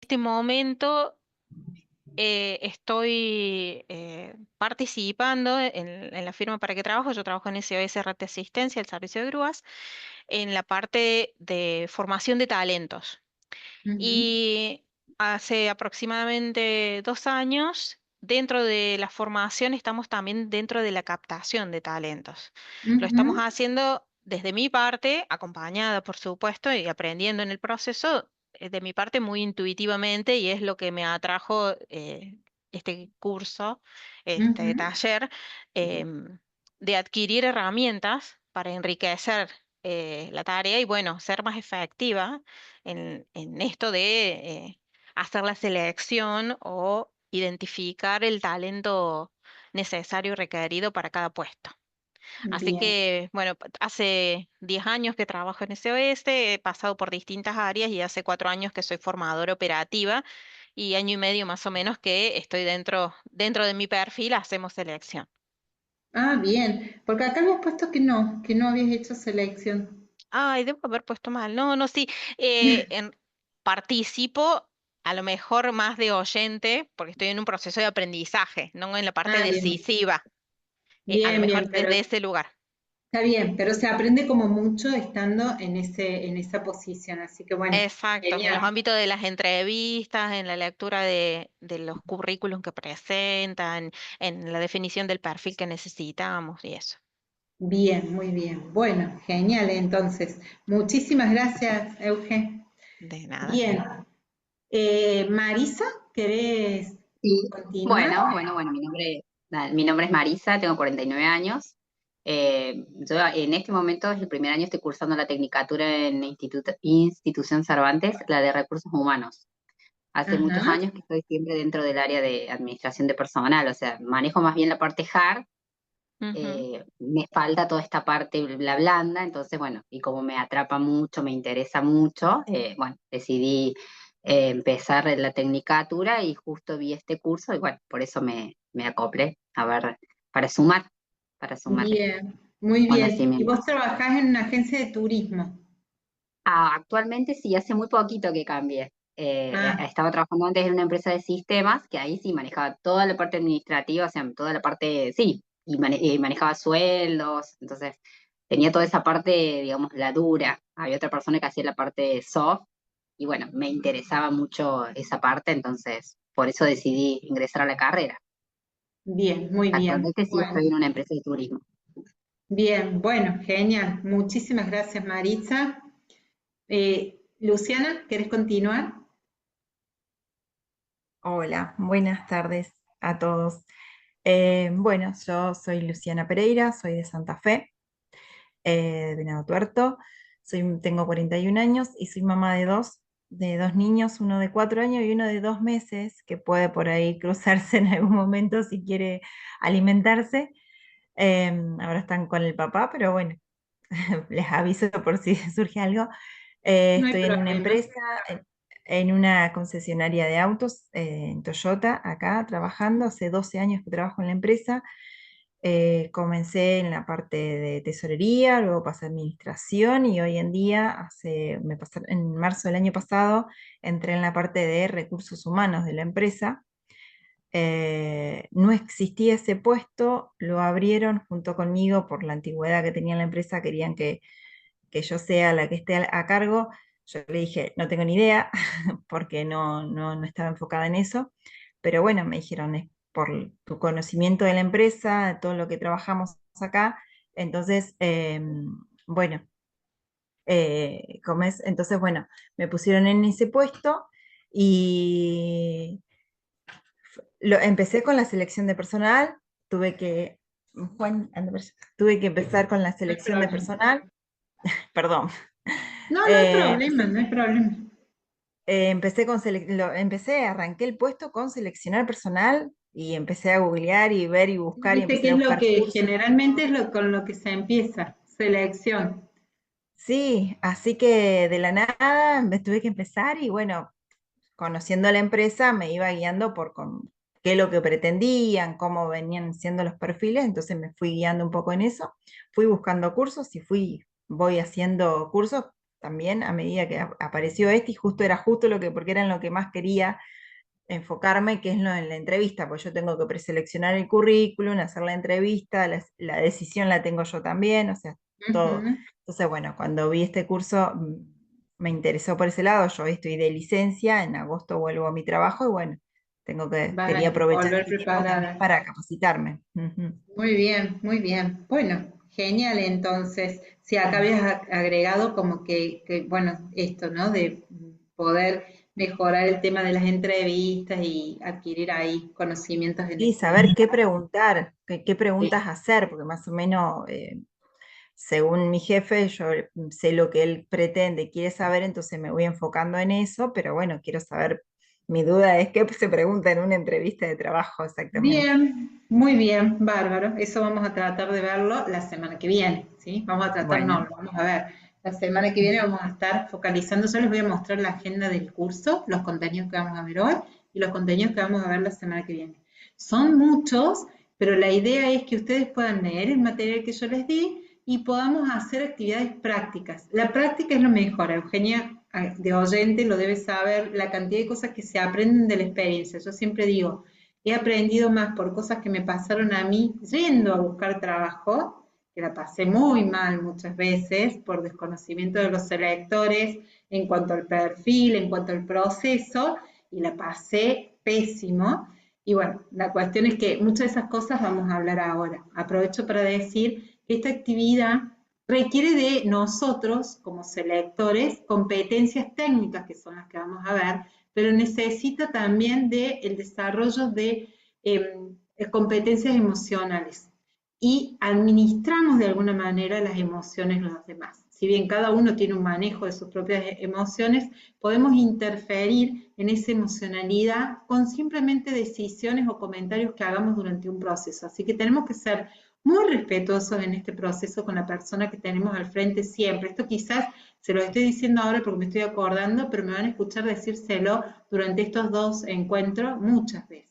este momento estoy participando en la firma para que trabajo. Yo trabajo en SOS Red de Asistencia, el servicio de grúas, en la parte de formación de talentos. Ujú, Y hace aproximadamente 2 años, dentro de la formación, estamos también dentro de la captación de talentos. Lo estamos ujú. haciendo desde mi parte, acompañada, por supuesto, y aprendiendo en el proceso, de mi parte muy intuitivamente, y es lo que me atrajo este curso, este Ujú. taller, de adquirir herramientas para enriquecer la tarea y, bueno, ser más efectiva en esto de hacer la selección o identificar el talento necesario y requerido para cada puesto. Así Bien. que, bueno, hace 10 años que trabajo en SOS, he pasado por distintas áreas y hace 4 años que soy formadora operativa y año y medio más o menos que estoy dentro de mi perfil, hacemos selección. Ah, bien. Porque acá habías puesto que no habías hecho selección. Ay, debo haber puesto mal. No, no, sí. Participo a lo mejor más de oyente, porque estoy en un proceso de aprendizaje, no en la parte Ah, bien. decisiva, a lo Bien, mejor bien, pero desde ese lugar. está bien, pero se aprende como mucho estando en esa posición. Así que bueno, Exacto, en los genial. ámbitos de las entrevistas, en la lectura de los currículums que presentan, en la definición del perfil que necesitamos y eso. Bien, muy bien. Bueno, genial. Entonces, muchísimas gracias, Euge. De nada. Bien. Marisa, ¿querés Sí, continuar? bueno, mi nombre es Marisa, tengo 49 años. Yo en este momento es el primer año, estoy cursando la tecnicatura en la Institución Cervantes, la de Recursos Humanos. Hace muchos Ajá. años que estoy siempre dentro del área de administración de personal, o sea, manejo más bien la parte hard, Ujú. me falta toda esta parte, la blanda, entonces, bueno, y como me atrapa mucho, me interesa mucho, bueno, decidí empezar la tecnicatura y justo vi este curso y bueno, por eso me acoplé, a ver, para sumar, para sumar Bien, muy bien. ¿Y conocimiento. vos trabajás en una agencia de turismo? Actualmente sí, hace muy poquito que cambié. Ah, Estaba trabajando antes en una empresa de sistemas, que ahí sí manejaba toda la parte administrativa, o sea, toda la parte, sí, y manejaba sueldos, entonces tenía toda esa parte, digamos, la dura. Había otra persona que hacía la parte soft, y bueno, me interesaba mucho esa parte, entonces por eso decidí ingresar a la carrera. bien, muy bien. Actualmente sí Bueno, estoy en una empresa de turismo. bien, bueno, genial. Muchísimas gracias, Maritza. Luciana, ¿querés continuar? Hola, buenas tardes a todos. Bueno, yo soy Luciana Pereira, soy de Santa Fe, de Venado Tuerto. Tengo 41 años y soy mamá de dos niños, uno de 4 años y uno de 2 meses, que puede por ahí cruzarse en algún momento si quiere alimentarse. Ahora están con el papá, pero bueno, les aviso por si surge algo. No hay Estoy en una problema. empresa, en una concesionaria de autos, en Toyota, acá trabajando. Hace 12 años que trabajo en la empresa. Comencé en la parte de tesorería, luego pasé a administración y hoy en día, en marzo del año pasado, entré en la parte de recursos humanos de la empresa. No existía ese puesto, lo abrieron junto conmigo por la antigüedad que tenía en la empresa, querían que yo sea la que esté a cargo. Yo le dije, no tengo ni idea, porque no estaba enfocada en eso, pero bueno, me dijeron, es por tu conocimiento de la empresa, de todo lo que trabajamos acá, entonces, bueno, entonces, bueno, me pusieron en ese puesto y empecé con la selección de personal, tuve que, Juan, anda para allá. Tuve que empezar con la No hay selección de problema. personal, perdón. No, no hay Eh, problema, no hay problema. arranqué el puesto con seleccionar personal y empecé a googlear y ver y buscar y Viste que empecé es a lo buscar que cursos. generalmente es lo con lo que se empieza, selección. Sí, así que de la nada me tuve que empezar y bueno, conociendo la empresa me iba guiando qué es lo que pretendían, cómo venían siendo los perfiles, entonces me fui guiando un poco en eso, fui buscando cursos y voy haciendo cursos también a medida que apareció este, y justo era justo lo que, porque era en lo que más quería enfocarme, que es lo en la entrevista, pues yo tengo que preseleccionar el currículum, hacer la entrevista, la decisión la tengo yo también, o sea, todo. Ujú. Entonces, bueno, cuando vi este curso me interesó por ese lado, yo hoy estoy de licencia, en agosto vuelvo a mi trabajo y bueno, Vas a quería aprovechar volver este tiempo también preparada. para capacitarme. Ujú. Muy bien, muy bien. Bueno, genial entonces. Si acá habías agregado como bueno, esto, ¿no? De poder mejorar el tema de las entrevistas y adquirir ahí conocimientos en Y este. saber qué preguntar, qué Sí. preguntas hacer, porque más o menos, según mi jefe, yo sé lo que él pretende, quiere saber, entonces me voy enfocando en eso, pero bueno, quiero saber, mi duda es qué se pregunta en una entrevista de trabajo exactamente. Bien, muy bien, bárbaro. Eso vamos a tratar de verlo la semana que viene, ¿sí? Vamos a tratar, no, Bueno, lo vamos a ver. La semana que viene vamos a estar focalizando, yo les voy a mostrar la agenda del curso, los contenidos que vamos a ver hoy y los contenidos que vamos a ver la semana que viene. Son muchos, pero la idea es que ustedes puedan leer el material que yo les di y podamos hacer actividades prácticas. La práctica es lo mejor, Eugenia, de oyente, lo debe saber, la cantidad de cosas que se aprenden de la experiencia. Yo siempre digo, he aprendido más por cosas que me pasaron a mí yendo a buscar trabajo, que la pasé muy mal muchas veces por desconocimiento de los selectores en cuanto al perfil, en cuanto al proceso, y la pasé pésimo. Y bueno, la cuestión es que muchas de esas cosas vamos a hablar ahora. Aprovecho para decir que esta actividad requiere de nosotros, como selectores, competencias técnicas, que son las que vamos a ver, pero necesita también del desarrollo de competencias emocionales y administramos de alguna manera las emociones de los demás. Si bien cada uno tiene un manejo de sus propias emociones, podemos interferir en esa emocionalidad con simplemente decisiones o comentarios que hagamos durante un proceso. Así que tenemos que ser muy respetuosos en este proceso con la persona que tenemos al frente siempre. Esto quizás se lo estoy diciendo ahora porque me estoy acordando, pero me van a escuchar decírselo durante estos dos encuentros muchas veces.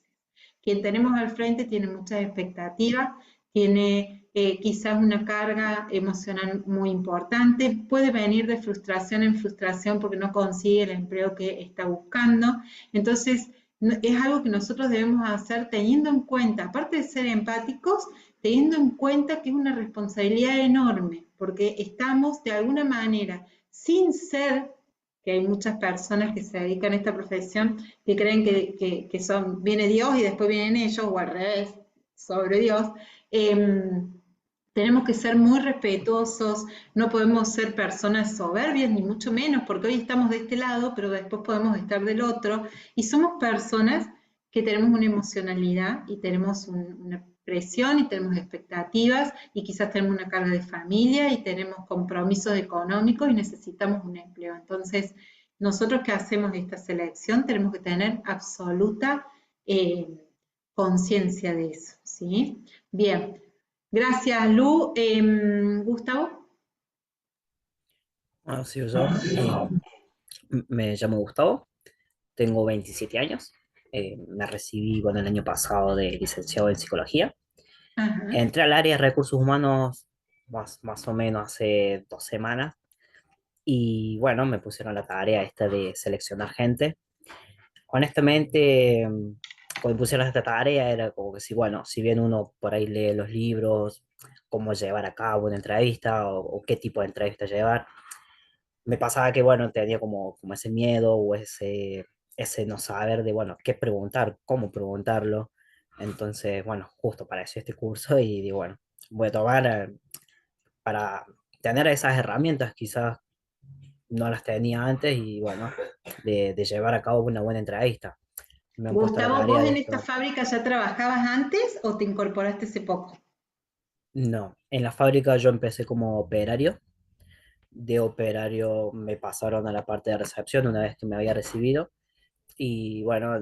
Quien tenemos al frente tiene muchas expectativas, tiene quizás una carga emocional muy importante, puede venir de frustración en frustración porque no consigue el empleo que está buscando. Entonces, es algo que nosotros debemos hacer teniendo en cuenta, aparte de ser empáticos, teniendo en cuenta que es una responsabilidad enorme, porque estamos de alguna manera, sin ser, que hay muchas personas que se dedican a esta profesión que creen que viene Dios y después vienen ellos, o al revés, sobre Dios. Tenemos que ser muy respetuosos, no podemos ser personas soberbias, ni mucho menos, porque hoy estamos de este lado, pero después podemos estar del otro, y somos personas que tenemos una emocionalidad y tenemos una presión y tenemos expectativas y quizás tenemos una carga de familia y tenemos compromisos económicos y necesitamos un empleo. Entonces, nosotros que hacemos esta selección tenemos que tener absoluta eh, conciencia de eso, ¿sí? Bien, gracias Lu. Gustavo. Bueno, sigo yo. Me llamo Gustavo, tengo 27 años. Me recibí, bueno, el año pasado de licenciado en psicología. Ajá. Entré al área de recursos humanos más o menos hace 2 semanas y bueno, me pusieron la tarea esta de seleccionar gente. Honestamente, cuando me pusieron esta tarea era como que si, bueno, si bien uno por ahí lee los libros, cómo llevar a cabo una entrevista o qué tipo de entrevista llevar, me pasaba que, bueno, tenía como ese miedo o ese no saber de, bueno, qué preguntar, cómo preguntarlo. Entonces, bueno, justo para eso este curso y digo, bueno, voy a tomar para tener esas herramientas, quizás no las tenía antes y, bueno, de llevar a cabo una buena entrevista. Me han puesto la Gustavo, tarea ¿vos de en esta esto. fábrica ya trabajabas antes o te incorporaste hace poco? No, en la fábrica yo empecé como operario. De operario me pasaron a la parte de recepción una vez que me había recibido. Y bueno,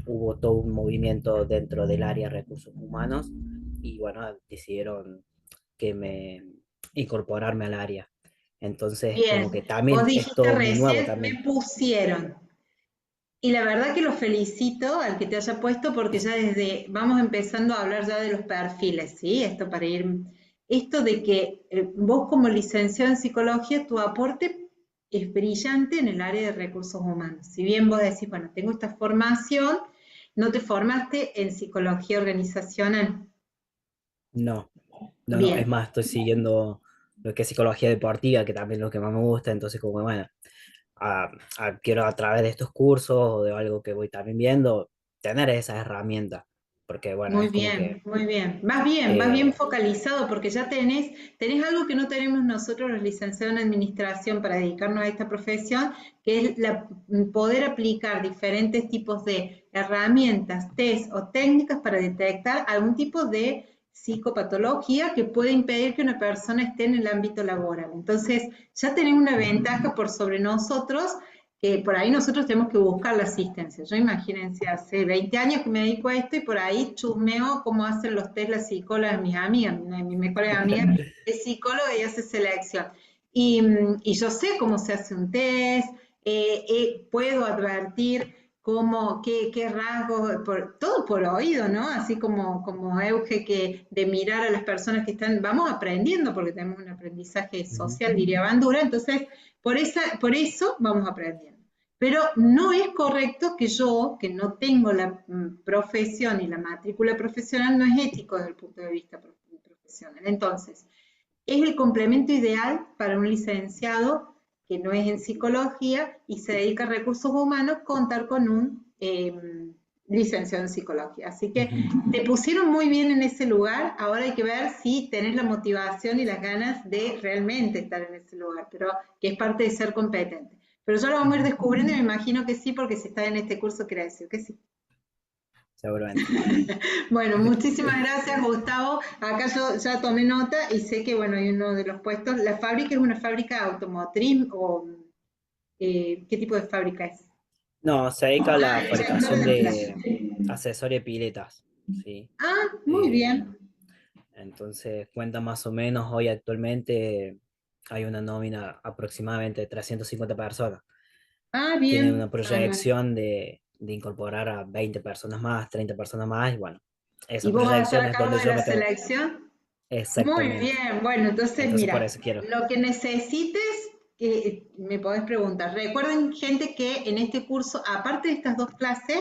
hubo todo un movimiento dentro del área de recursos humanos y bueno, decidieron que me incorporarme al área. Entonces, como que Bien, también vos es dijiste todo muy nuevo recién, también. me pusieron. Y la verdad que lo felicito al que te haya puesto porque ya vamos empezando a hablar ya de los perfiles, ¿sí? Esto de que vos como licenciado en psicología, tu aporte es brillante en el área de recursos humanos. Si bien vos decís, bueno, tengo esta formación, no te formaste en psicología organizacional. No, no, es Bien, más, estoy siguiendo lo que es psicología deportiva, que también es lo que más me gusta, entonces como que, bueno, quiero a través de estos cursos o de algo que voy también viendo, tener esas herramientas, porque bueno, muy es como bien, que muy bien. Vas bien eh, focalizado porque ya tenés algo que no tenemos nosotros los licenciados en administración para dedicarnos a esta profesión, que es poder aplicar diferentes tipos de herramientas, test o técnicas para detectar algún tipo de psicopatología que puede impedir que una persona esté en el ámbito laboral. Entonces, ya tenés una ventaja por sobre nosotros, que por ahí nosotros tenemos que buscar la asistencia. Yo imagínense, hace 20 años que me dedico a esto y por ahí chusmeo cómo hacen los test las psicólogas, mis amigas, una de mis mejores amigas es psicóloga y hace selección. Y yo sé cómo se hace un test, puedo advertir qué rasgos, todo por oído, ¿no? Así como Euge, que de mirar a las personas que están, vamos aprendiendo, porque tenemos un aprendizaje ujú, social, diría Bandura, entonces por eso vamos aprendiendo. Pero no es correcto que yo, que no tengo la profesión y la matrícula profesional, no es ético desde el punto de vista profesional. Entonces, es el complemento ideal para un licenciado que no es en psicología y se dedica a recursos humanos, contar con un licenciado en psicología. Así que ujú. te pusieron muy bien en ese lugar, ahora hay que ver si tenés la motivación y las ganas de realmente estar en ese lugar, pero que es parte de ser competente. Pero ya lo vamos a ir Ujú. descubriendo y me imagino que sí, porque si está en este curso quiere decir que sí. Seguramente. Bueno, muchísimas gracias, Gustavo. Acá yo ya tomé nota y sé que, bueno, hay uno de los puestos. ¿La fábrica es una fábrica automotriz o qué tipo de fábrica es? No, se dedica a Ah, la inyectores fabricación de de plato. accesorios y piletas, ¿sí? Ah, muy Eh, bien. entonces cuenta más o menos, hoy actualmente hay una nómina aproximadamente de 350 personas. Ah, Tiene una bien. Ah, proyección de incorporar a 20 personas más, 30 personas más, y bueno, ¿y esa vos vas a estar proyección a es cargo donde de yo la me tengo. selección? Muy Exactamente. bien, bueno, entonces Entonces por mira, eso quiero. lo que necesites, me podés preguntar. Recuerden, gente, que en este curso, aparte de estas dos clases,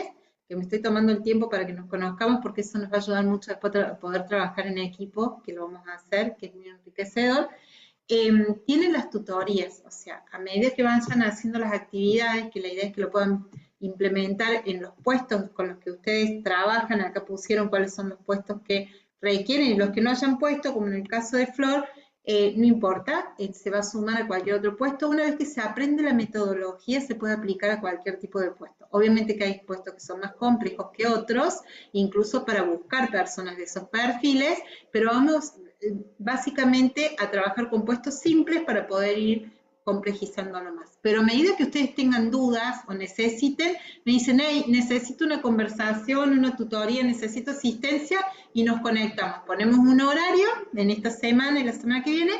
que me estoy tomando el tiempo para que nos conozcamos, porque eso nos va a ayudar mucho después a poder trabajar en equipo, que lo vamos a hacer, que es muy enriquecedor. Tienen las tutorías, o sea, a medida que vayan haciendo las actividades, que la idea es que lo puedan implementar en los puestos con los que ustedes trabajan, acá pusieron cuáles son los puestos que requieren y los que no hayan puesto, como en el caso de Flor, no importa, se va a sumar a cualquier otro puesto. Una vez que se aprende la metodología, se puede aplicar a cualquier tipo de puesto. Obviamente que hay puestos que son más complejos que otros, incluso para buscar personas de esos perfiles, pero vamos básicamente a trabajar con puestos simples para poder ir complejizándolo más. Pero a medida que ustedes tengan dudas o necesiten, me dicen, hey, necesito una conversación, una tutoría, necesito asistencia, y nos conectamos. Ponemos un horario en esta semana y la semana que viene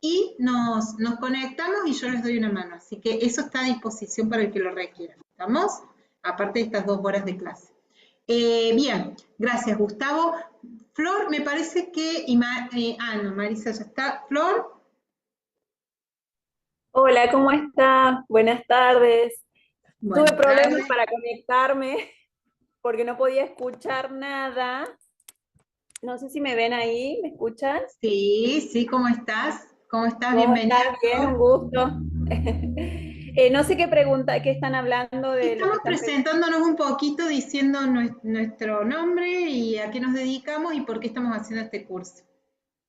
y nos conectamos y yo les doy una mano. Así que eso está a disposición para el que lo requiera. ¿Estamos? Aparte de estas 2 horas de clase. Bien, gracias, Gustavo. Flor, me parece que... no, Marisa ya está. Flor, Hola, ¿cómo está? Buenas tardes. Tuve buenas problemas tardes. para conectarme porque no podía escuchar nada. No sé si me ven ahí, ¿me escuchan? Sí, sí, ¿cómo estás? ¿Cómo estás? ¿Cómo Bienvenida, está? Bien, un Flor. gusto. No sé qué pregunta, qué están hablando de lo que Estamos están preguntando. presentándonos un poquito, diciendo nuestro nombre y a qué nos dedicamos y por qué estamos haciendo este curso.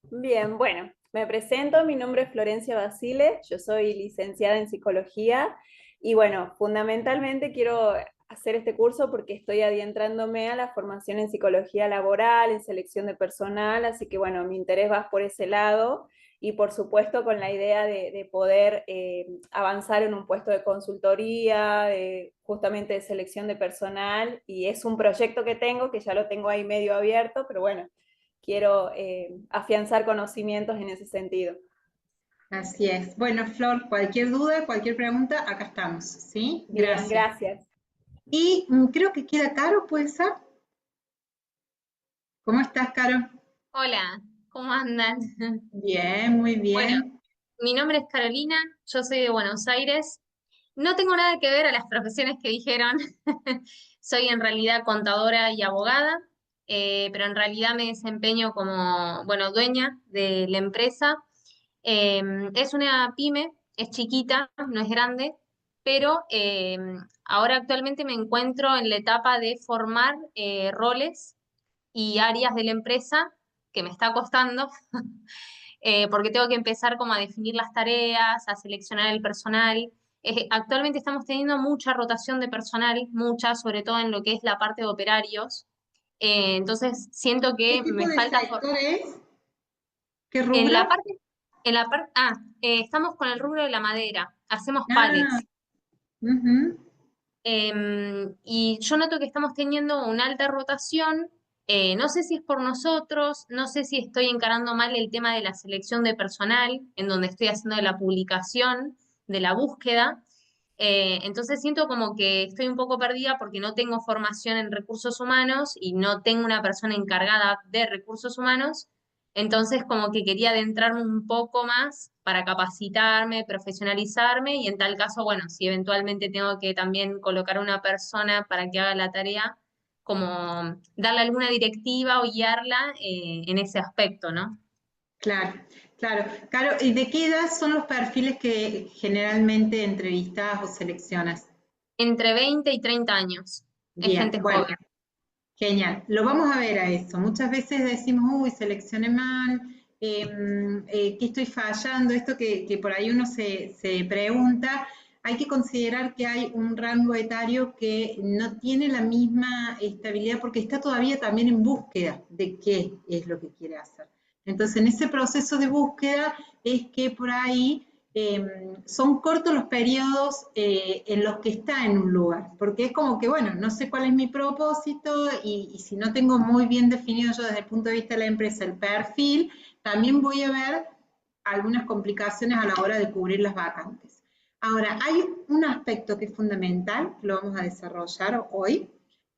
Bien, bueno, me presento, mi nombre es Florencia Basile, yo soy licenciada en psicología y bueno, fundamentalmente quiero hacer este curso porque estoy adientrándome a la formación en psicología laboral, en selección de personal, así que bueno, mi interés va por ese lado y por supuesto con la idea de poder avanzar en un puesto de consultoría, justamente de selección de personal, y es un proyecto que tengo, que ya lo tengo ahí medio abierto, pero bueno, quiero afianzar conocimientos en ese sentido. Así es. Bueno, Flor, cualquier duda, cualquier pregunta, acá estamos, ¿sí? Bien, Gracias. gracias. Y creo que queda Caro, ¿puede ser? ¿Cómo estás, Caro? Hola, ¿cómo andan? Bien, muy Bueno, bien. mi nombre es Carolina, yo soy de Buenos Aires. No tengo nada que ver a las profesiones que dijeron. Soy en realidad contadora y abogada, pero en realidad me desempeño como, bueno, dueña de la empresa. Es una pyme, es chiquita, no es grande, pero ahora actualmente me encuentro en la etapa de formar roles y áreas de la empresa que me está costando, porque tengo que empezar como a definir las tareas, a seleccionar el personal. Actualmente estamos teniendo mucha rotación de personal, mucha, sobre todo en lo que es la parte de operarios. Entonces siento ¿Qué que tipo me de falta sector es? ¿Qué en rubro? la parte, estamos con el rubro de la madera, hacemos Ah, pallets. ujú. Y yo noto que estamos teniendo una alta rotación. No sé si es por nosotros, no sé si estoy encarando mal el tema de la selección de personal, en donde estoy haciendo la publicación de la búsqueda. Entonces siento como que estoy un poco perdida porque no tengo formación en recursos humanos y no tengo una persona encargada de recursos humanos. Entonces como que quería adentrarme un poco más para capacitarme, profesionalizarme y en tal caso, bueno, si eventualmente tengo que también colocar a una persona para que haga la tarea, como darle alguna directiva o guiarla en ese aspecto, ¿no? Claro, claro. Claro, ¿y de qué edad son los perfiles que generalmente entrevistas o seleccionas? Entre 20 y 30 años. Es Bien, gente bueno, joven. genial. Lo vamos a ver a eso. Muchas veces decimos, uy, seleccioné mal, ¿qué estoy fallando? Esto que por ahí uno se pregunta. Hay que considerar que hay un rango etario que no tiene la misma estabilidad porque está todavía también en búsqueda de qué es lo que quiere hacer. Entonces, en ese proceso de búsqueda es que por ahí son cortos los periodos en los que está en un lugar, porque es como que, bueno, no sé cuál es mi propósito y si no tengo muy bien definido yo desde el punto de vista de la empresa el perfil, también voy a ver algunas complicaciones a la hora de cubrir las vacantes. Ahora, hay un aspecto que es fundamental, que lo vamos a desarrollar hoy,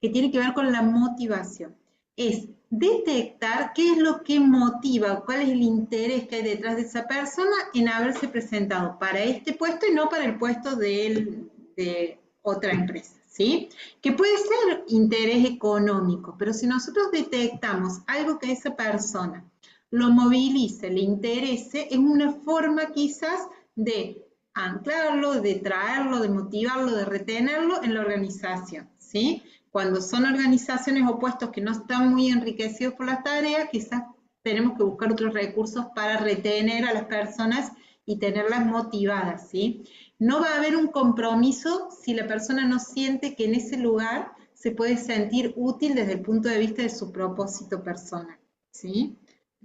que tiene que ver con la motivación. Es detectar qué es lo que motiva, cuál es el interés que hay detrás de esa persona en haberse presentado para este puesto y no para el puesto de otra empresa, ¿sí? Que puede ser interés económico, pero si nosotros detectamos algo que a esa persona lo movilice, le interese, es una forma quizás de anclarlo, de traerlo, de motivarlo, de retenerlo en la organización, ¿sí? Cuando son organizaciones o puestos que no están muy enriquecidos por las tareas, quizás tenemos que buscar otros recursos para retener a las personas y tenerlas motivadas, ¿sí? No va a haber un compromiso si la persona no siente que en ese lugar se puede sentir útil desde el punto de vista de su propósito personal, ¿sí?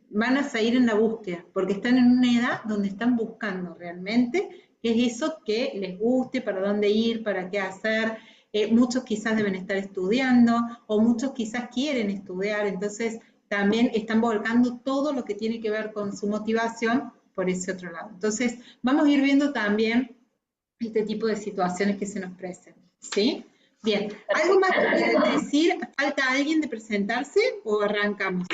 Van a seguir en la búsqueda, porque están en una edad donde están buscando realmente qué es eso que les guste, para dónde ir, para qué hacer. Muchos quizás deben estar estudiando, o muchos quizás quieren estudiar, entonces también están volcando todo lo que tiene que ver con su motivación por ese otro lado. Entonces, vamos a ir viendo también este tipo de situaciones que se nos presentan, ¿sí? Bien, ¿algo más que quieran decir? ¿Falta alguien de presentarse o arrancamos?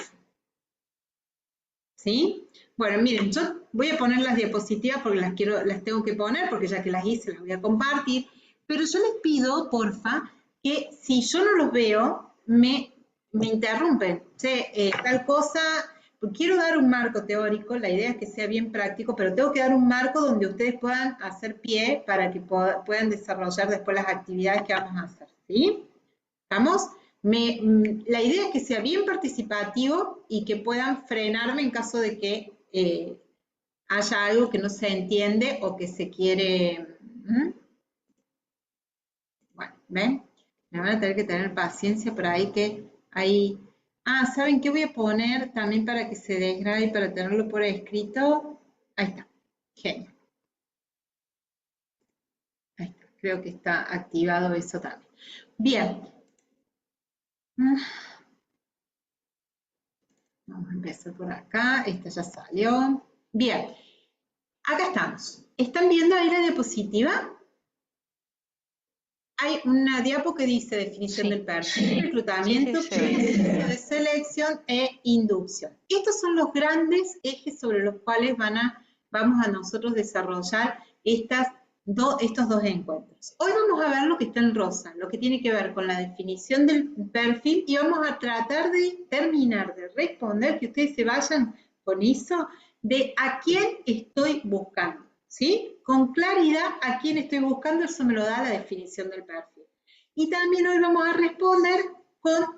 ¿Sí? Bueno, miren, yo voy a poner las diapositivas porque las tengo que poner, porque ya que las hice las voy a compartir, pero yo les pido, porfa, que si yo no los veo, me interrumpen. Che, tal cosa, quiero dar un marco teórico, la idea es que sea bien práctico, pero tengo que dar un marco donde ustedes puedan hacer pie para que puedan desarrollar después las actividades que vamos a hacer, ¿sí? ¿Estamos? La idea es que sea bien participativo y que puedan frenarme en caso de que haya algo que no se entiende o que se quiere. Bueno, ¿ven? Me van a tener que tener paciencia por ahí que hay. Ah, ¿saben qué voy a poner también para que se desgrabe y para tenerlo por escrito? Ahí está. Genial. Ahí está. Creo que está activado eso también. Bien. Vamos a empezar por acá. Esta ya salió. Bien. Acá estamos. ¿Están viendo ahí la diapositiva? Hay una diapo que dice definición del perfil, reclutamiento, proceso de selección e inducción. Estos son los grandes ejes sobre los cuales van vamos a nosotros desarrollar estos dos encuentros. Hoy vamos a ver lo que está en rosa, lo que tiene que ver con la definición del perfil, y vamos a tratar de terminar de responder, que ustedes se vayan con eso, de a quién estoy buscando, ¿sí? Con claridad a quién estoy buscando, eso me lo da la definición del perfil. Y también hoy vamos a responder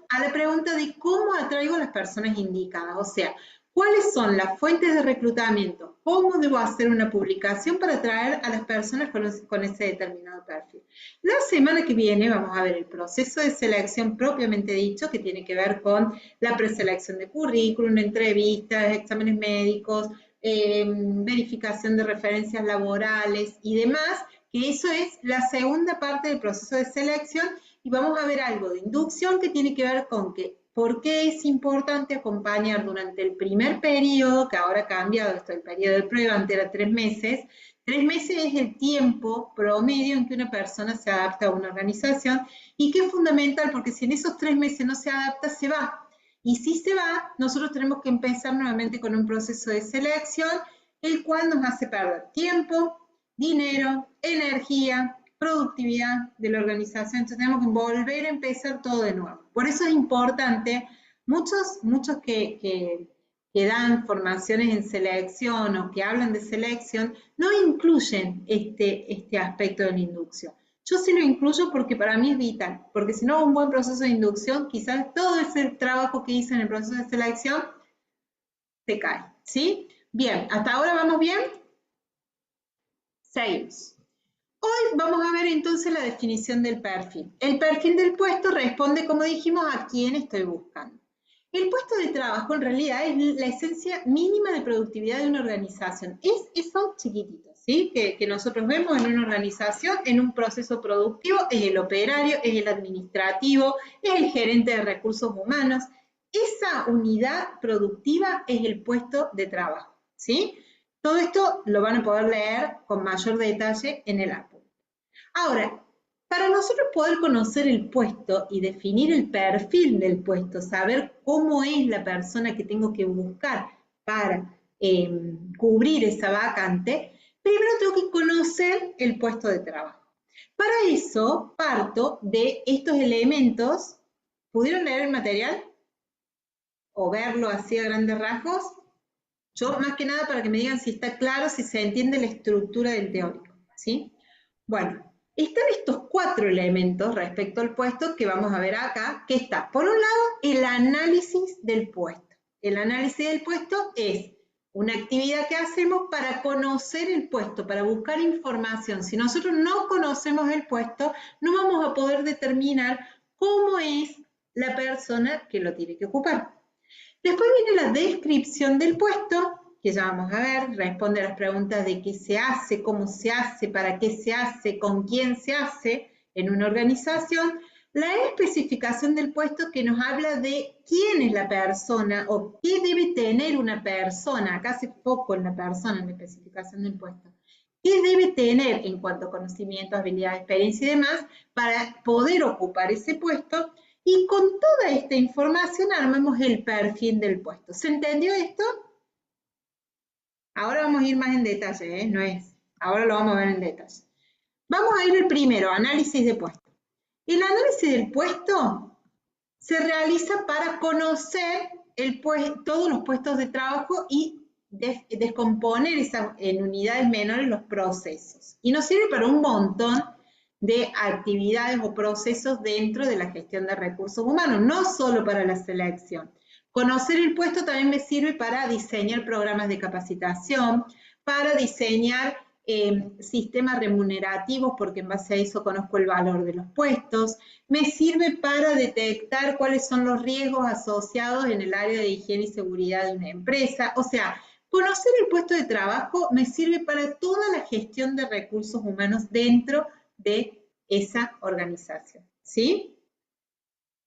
a la pregunta de cómo atraigo a las personas indicadas, o sea, ¿cuáles son las fuentes de reclutamiento? ¿Cómo debo hacer una publicación para atraer a las personas con ese determinado perfil? La semana que viene vamos a ver el proceso de selección propiamente dicho, que tiene que ver con la preselección de currículum, entrevistas, exámenes médicos, verificación de referencias laborales y demás, que eso es la segunda parte del proceso de selección, y vamos a ver algo de inducción que tiene que ver con que por qué es importante acompañar durante el primer periodo, que ahora ha cambiado esto, el periodo de prueba, antes era 3 meses. 3 meses es el tiempo promedio en que una persona se adapta a una organización, y que es fundamental porque si en esos 3 meses no se adapta, se va. Y si se va, nosotros tenemos que empezar nuevamente con un proceso de selección, el cual nos hace perder tiempo, dinero, energía, productividad de la organización. Entonces tenemos que volver a empezar todo de nuevo. Por eso es importante, muchos que dan formaciones en selección o que hablan de selección, no incluyen este aspecto de la inducción. Yo sí lo incluyo porque para mí es vital, porque si no, un buen proceso de inducción, quizás todo ese trabajo que hice en el proceso de selección se cae, ¿sí? Bien, ¿hasta ahora vamos bien? Seguimos. Hoy vamos a ver entonces la definición del perfil. El perfil del puesto responde, como dijimos, a quién estoy buscando. El puesto de trabajo en realidad es la esencia mínima de productividad de una organización. Es eso chiquitito, ¿sí? Que nosotros vemos en una organización, en un proceso productivo, es el operario, es el administrativo, es el gerente de recursos humanos. Esa unidad productiva es el puesto de trabajo, ¿sí? Todo esto lo van a poder leer con mayor detalle en el APU. Ahora, para nosotros poder conocer el puesto y definir el perfil del puesto, saber cómo es la persona que tengo que buscar para cubrir esa vacante, primero tengo que conocer el puesto de trabajo. Para eso parto de estos elementos. ¿Pudieron leer el material? ¿O verlo así a grandes rasgos? Yo, más que nada, para que me digan si está claro, si se entiende la estructura del teórico, ¿sí? Bueno, están estos 4 elementos respecto al puesto que vamos a ver acá, que está, por un lado, el análisis del puesto. El análisis del puesto es una actividad que hacemos para conocer el puesto, para buscar información. Si nosotros no conocemos el puesto, no vamos a poder determinar cómo es la persona que lo tiene que ocupar. Después viene la descripción del puesto, que ya vamos a ver, responde a las preguntas de qué se hace, cómo se hace, para qué se hace, con quién se hace en una organización. La especificación del puesto, que nos habla de quién es la persona o qué debe tener una persona, acá se foco en la persona en la especificación del puesto. ¿Qué debe tener en cuanto a conocimiento, habilidad, experiencia y demás para poder ocupar ese puesto? Y con toda esta información armamos el perfil del puesto. ¿Se entendió esto? Ahora vamos a ir más en detalle, ¿eh? No es, ahora lo vamos a ver en detalle. Vamos a ir al primero, análisis de puesto. El análisis del puesto se realiza para conocer todos los puestos de trabajo y descomponer en unidades menores los procesos. Y nos sirve para un montón de actividades o procesos dentro de la gestión de recursos humanos, no solo para la selección. Conocer el puesto también me sirve para diseñar programas de capacitación, para diseñar sistemas remunerativos, porque en base a eso conozco el valor de los puestos. Me sirve para detectar cuáles son los riesgos asociados en el área de higiene y seguridad de una empresa. O sea, conocer el puesto de trabajo me sirve para toda la gestión de recursos humanos dentro de esa organización, ¿sí?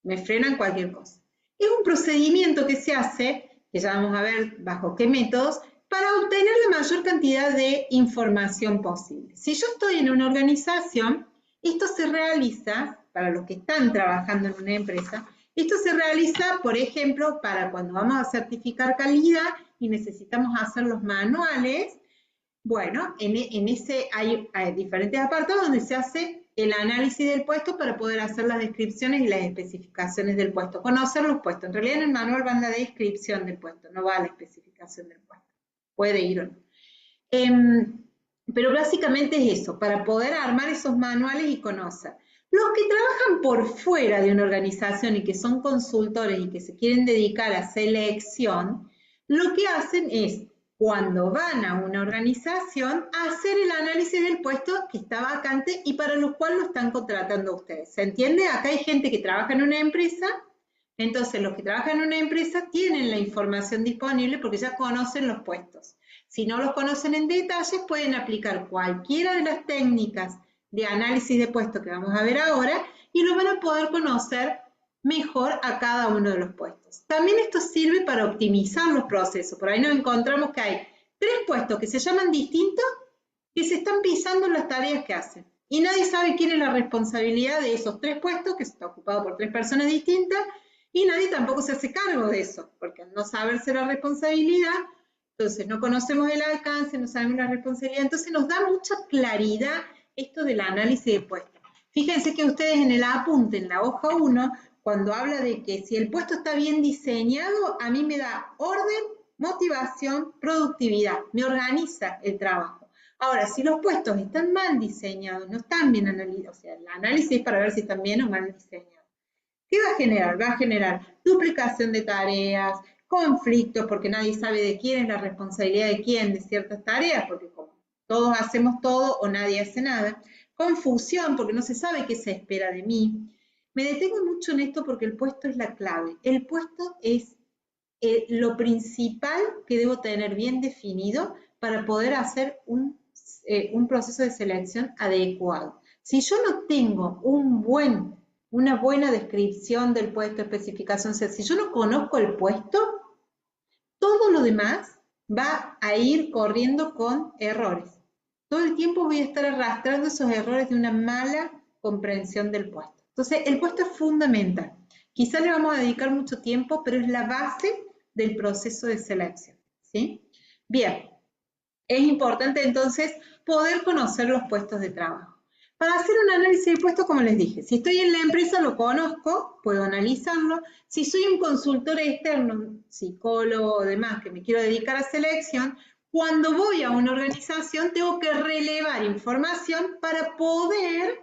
Me frenan cualquier cosa. Es un procedimiento que se hace, que ya vamos a ver bajo qué métodos, para obtener la mayor cantidad de información posible. Si yo estoy en una organización, esto se realiza, para los que están trabajando en una empresa, esto se realiza, por ejemplo, para cuando vamos a certificar calidad y necesitamos hacer los manuales. Bueno, en ese hay diferentes apartados donde se hace el análisis del puesto para poder hacer las descripciones y las especificaciones del puesto, conocer los puestos. En realidad en el manual va la descripción del puesto, no va a la especificación del puesto. Puede ir o no. Pero básicamente es eso, para poder armar esos manuales y conocer. Los que trabajan por fuera de una organización y que son consultores y que se quieren dedicar a selección, lo que hacen es, cuando van a una organización, hacer el análisis del puesto que está vacante y para lo cual lo están contratando a ustedes. ¿Se entiende? Acá hay gente que trabaja en una empresa, entonces los que trabajan en una empresa tienen la información disponible porque ya conocen los puestos. Si no los conocen en detalle, pueden aplicar cualquiera de las técnicas de análisis de puestos que vamos a ver ahora y lo van a poder conocer mejor a cada uno de los puestos. También esto sirve para optimizar los procesos. Por ahí nos encontramos que hay 3 puestos que se llaman distintos que se están pisando en las tareas que hacen. Y nadie sabe quién es la responsabilidad de esos 3 puestos, que está ocupado por 3 personas distintas, y nadie tampoco se hace cargo de eso, porque al no saberse la responsabilidad, entonces no conocemos el alcance, no sabemos la responsabilidad, entonces nos da mucha claridad esto del análisis de puestos. Fíjense que ustedes en el apunte, en la hoja 1, cuando habla de que si el puesto está bien diseñado, a mí me da orden, motivación, productividad, me organiza el trabajo. Ahora, si los puestos están mal diseñados, no están bien analizados, o sea, el análisis es para ver si están bien o mal diseñados. ¿Qué va a generar? Va a generar duplicación de tareas, conflictos, porque nadie sabe de quién es la responsabilidad de quién de ciertas tareas, porque como todos hacemos todo o nadie hace nada. Confusión, porque no se sabe qué se espera de mí. Me detengo mucho en esto porque el puesto es la clave. El puesto es lo principal que debo tener bien definido para poder hacer un proceso de selección adecuado. Si yo no tengo una buena descripción del puesto, especificación, o sea, si yo no conozco el puesto, todo lo demás va a ir corriendo con errores. Todo el tiempo voy a estar arrastrando esos errores de una mala comprensión del puesto. Entonces, el puesto es fundamental. Quizás le vamos a dedicar mucho tiempo, pero es la base del proceso de selección, ¿sí? Bien, es importante entonces poder conocer los puestos de trabajo. Para hacer un análisis de puestos, como les dije, si estoy en la empresa lo conozco, puedo analizarlo. Si soy un consultor externo, psicólogo o demás, que me quiero dedicar a selección, cuando voy a una organización tengo que relevar información para poder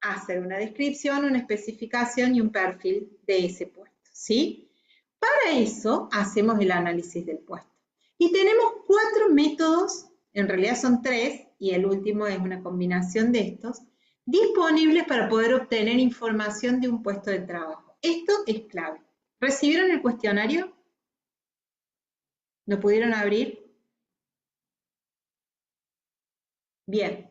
hacer una descripción, una especificación y un perfil de ese puesto, ¿sí? Para eso hacemos el análisis del puesto. Y tenemos 4 métodos, en realidad son 3, y el último es una combinación de estos, disponibles para poder obtener información de un puesto de trabajo. Esto es clave. ¿Recibieron el cuestionario? ¿Lo pudieron abrir? Bien.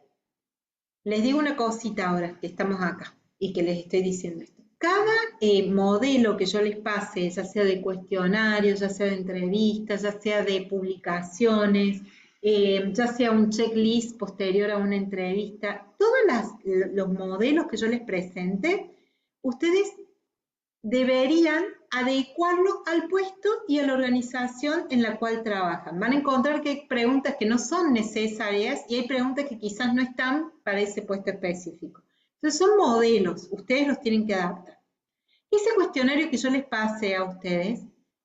Les digo una cosita ahora que estamos acá y que les estoy diciendo esto. Cada modelo que yo les pase, ya sea de cuestionario, ya sea de entrevistas, ya sea de publicaciones, ya sea un checklist posterior a una entrevista, todos los modelos que yo les presente, ustedes deberían adecuarlo al puesto y a la organización en la cual trabajan. Van a encontrar que hay preguntas que no son necesarias y hay preguntas que quizás no están para ese puesto específico. Entonces son modelos, ustedes los tienen que adaptar. Ese cuestionario que yo les pasé a ustedes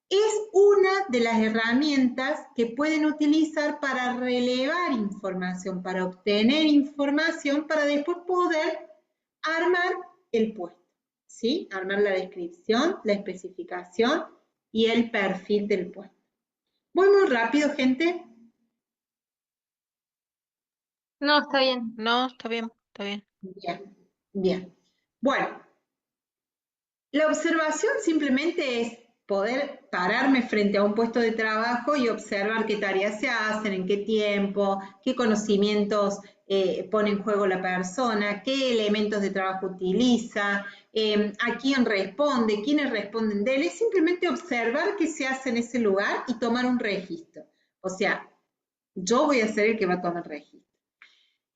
es una de las herramientas que pueden utilizar para relevar información, para obtener información, para después poder armar el puesto. ¿Sí? Armar la descripción, la especificación y el perfil del puesto. Voy muy rápido, gente. No, está bien. No, está bien, está bien. Bien, bien. Bueno, la observación simplemente es poder pararme frente a un puesto de trabajo y observar qué tareas se hacen, en qué tiempo, qué conocimientos pone en juego la persona, qué elementos de trabajo utiliza, a quién responde, quiénes responden de él. Es simplemente observar qué se hace en ese lugar y tomar un registro. O sea, yo voy a ser el que va a tomar registro.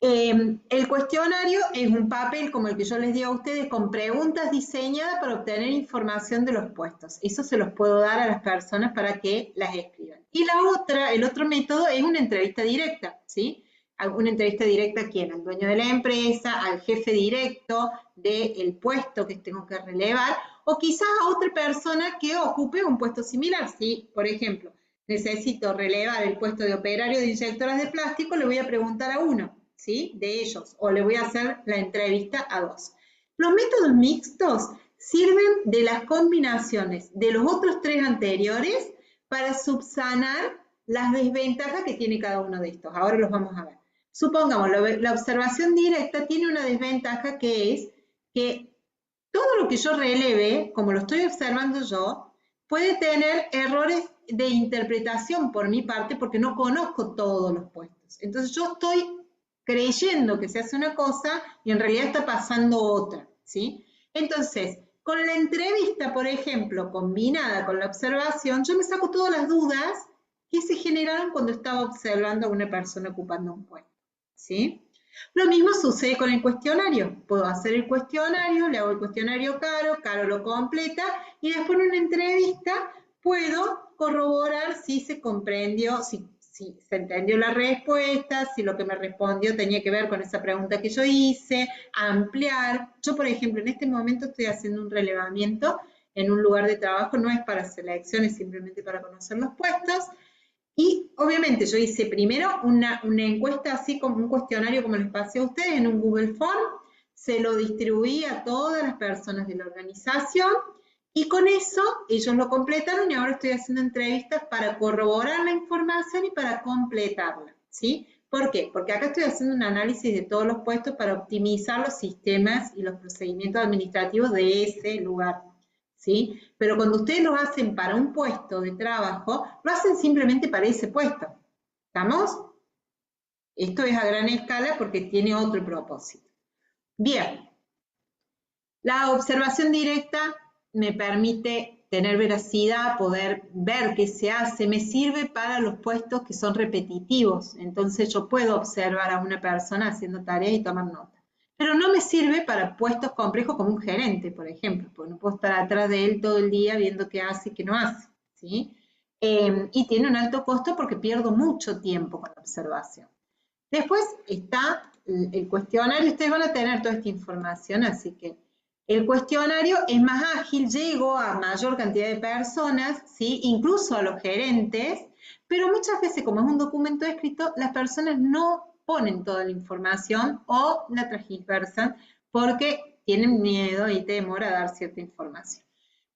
El cuestionario es un papel como el que yo les di a ustedes con preguntas diseñadas para obtener información de los puestos. Eso se los puedo dar a las personas para que las escriban. Y el otro método es una entrevista directa, ¿sí? Una entrevista directa a quién, al dueño de la empresa, al jefe directo del puesto que tengo que relevar, o quizás a otra persona que ocupe un puesto similar, ¿sí? Por ejemplo, necesito relevar el puesto de operario de inyectoras de plástico, le voy a preguntar a uno, ¿sí? De ellos, o le voy a hacer la entrevista a dos. Los métodos mixtos sirven de las combinaciones de los otros tres anteriores para subsanar las desventajas que tiene cada uno de estos. Ahora los vamos a ver. Supongamos, la observación directa tiene una desventaja que es que todo lo que yo releve, como lo estoy observando yo, puede tener errores de interpretación por mi parte porque no conozco todos los puestos. Entonces yo estoy creyendo que se hace una cosa y en realidad está pasando otra, ¿sí? Entonces, con la entrevista, por ejemplo, combinada con la observación, yo me saco todas las dudas que se generaron cuando estaba observando a una persona ocupando un puesto, ¿sí? Lo mismo sucede con el cuestionario. Puedo hacer el cuestionario, le hago el cuestionario Caro lo completa y después en una entrevista puedo corroborar si se comprendió, si se entendió la respuesta, si lo que me respondió tenía que ver con esa pregunta que yo hice, ampliar. Yo, por ejemplo, en este momento estoy haciendo un relevamiento en un lugar de trabajo, no es para selección, es simplemente para conocer los puestos. Y obviamente yo hice primero una encuesta así como un cuestionario como les pasé a ustedes en un Google Form, se lo distribuí a todas las personas de la organización y con eso ellos lo completaron y ahora estoy haciendo entrevistas para corroborar la información y para completarla, ¿sí? ¿Por qué? Porque acá estoy haciendo un análisis de todos los puestos para optimizar los sistemas y los procedimientos administrativos de ese lugar, ¿sí? Pero cuando ustedes lo hacen para un puesto de trabajo, lo hacen simplemente para ese puesto. ¿Estamos? Esto es a gran escala porque tiene otro propósito. Bien. La observación directa me permite tener veracidad, poder ver qué se hace, me sirve para los puestos que son repetitivos. Entonces yo puedo observar a una persona haciendo tareas y tomar nota. Pero no me sirve para puestos complejos como un gerente, por ejemplo, porque no puedo estar atrás de él todo el día viendo qué hace y qué no hace, ¿sí? Y tiene un alto costo porque pierdo mucho tiempo con la observación. Después está el cuestionario, ustedes van a tener toda esta información, así que el cuestionario es más ágil, llego a mayor cantidad de personas, ¿sí? Incluso a los gerentes, pero muchas veces, como es un documento escrito, las personas no ponen toda la información o la transversan porque tienen miedo y temor a dar cierta información.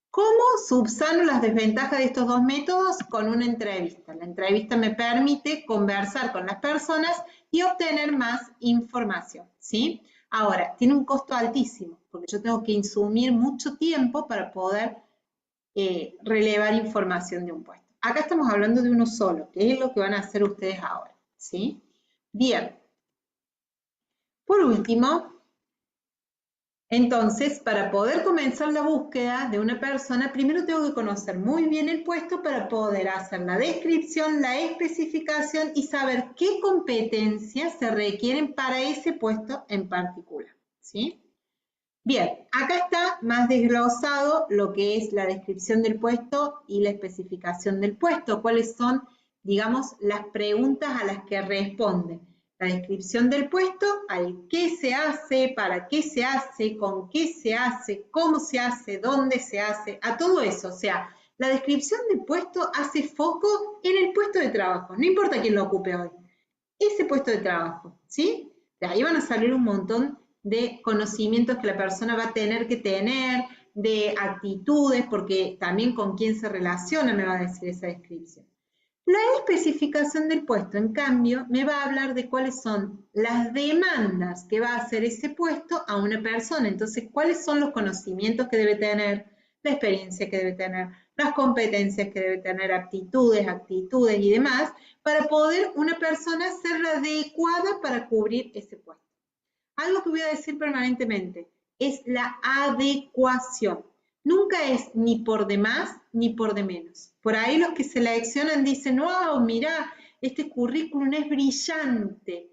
¿Cómo subsano las desventajas de estos dos métodos? Con una entrevista. La entrevista me permite conversar con las personas y obtener más información, ¿sí? Ahora, tiene un costo altísimo, porque yo tengo que insumir mucho tiempo para poder relevar información de un puesto. Acá estamos hablando de uno solo, que es lo que van a hacer ustedes ahora, ¿sí? Bien. Por último, entonces, para poder comenzar la búsqueda de una persona, primero tengo que conocer muy bien el puesto para poder hacer la descripción, la especificación y saber qué competencias se requieren para ese puesto en particular, ¿sí? Bien, acá está más desglosado lo que es la descripción del puesto y la especificación del puesto, cuáles son, digamos, las preguntas a las que responden. La descripción del puesto, al qué se hace, para qué se hace, con qué se hace, cómo se hace, dónde se hace, a todo eso. O sea, la descripción del puesto hace foco en el puesto de trabajo, no importa quién lo ocupe hoy, ese puesto de trabajo, ¿sí? De ahí van a salir un montón de conocimientos que la persona va a tener que tener, de actitudes, porque también con quién se relaciona me va a decir esa descripción. La especificación del puesto, en cambio, me va a hablar de cuáles son las demandas que va a hacer ese puesto a una persona. Entonces, cuáles son los conocimientos que debe tener, la experiencia que debe tener, las competencias que debe tener, aptitudes, actitudes y demás, para poder una persona ser la adecuada para cubrir ese puesto. Algo que voy a decir permanentemente es la adecuación. Nunca es ni por de más ni por de menos. Por ahí los que seleccionan dicen, wow, mirá, este currículum es brillante,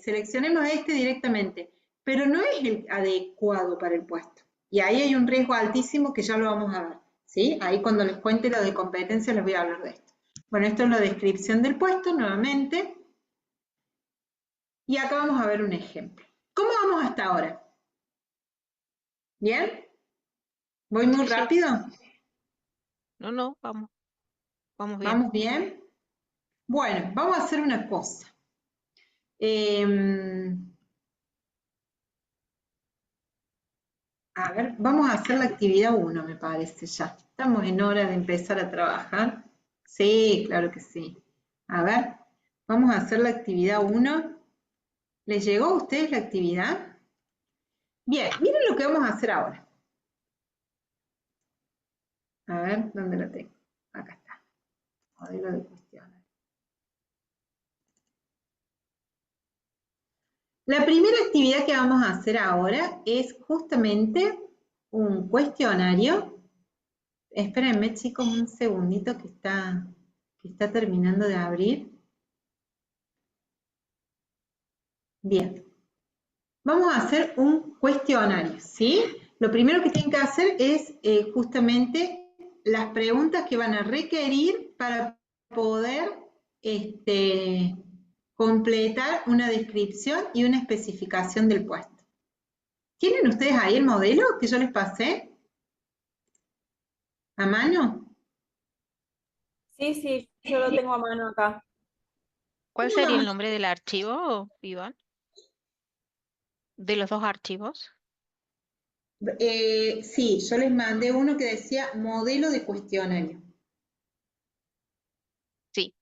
seleccionemos este directamente, pero no es el adecuado para el puesto. Y ahí hay un riesgo altísimo que ya lo vamos a ver, ¿sí? Ahí cuando les cuente lo de competencia les voy a hablar de esto. Bueno, esto es la descripción del puesto nuevamente. Y acá vamos a ver un ejemplo. ¿Cómo vamos hasta ahora? ¿Bien? ¿Voy muy Sí, sí. rápido? No, vamos bien. ¿Vamos bien? Bueno, vamos a hacer una cosa. A ver, vamos a hacer la actividad 1, me parece ya. Estamos en hora de empezar a trabajar. Sí, claro que sí. A ver, vamos a hacer la actividad 1. ¿Les llegó a ustedes la actividad? Bien, miren lo que vamos a hacer ahora. A ver, ¿dónde la tengo? Acá está. Modelo de cuestionario. La primera actividad que vamos a hacer ahora es justamente un cuestionario. Espérenme, chicos, un segundito que está terminando de abrir. Bien. Vamos a hacer un cuestionario, ¿sí? Lo primero que tienen que hacer es justamente las preguntas que van a requerir para poder completar una descripción y una especificación del puesto. ¿Tienen ustedes ahí el modelo que yo les pasé? ¿A mano? Sí, yo lo tengo a mano acá. ¿Cuál ¿Cómo sería el vamos? nombre del archivo, Iván? ¿De los dos archivos? Sí, yo les mandé uno que decía modelo de cuestionario. Sí.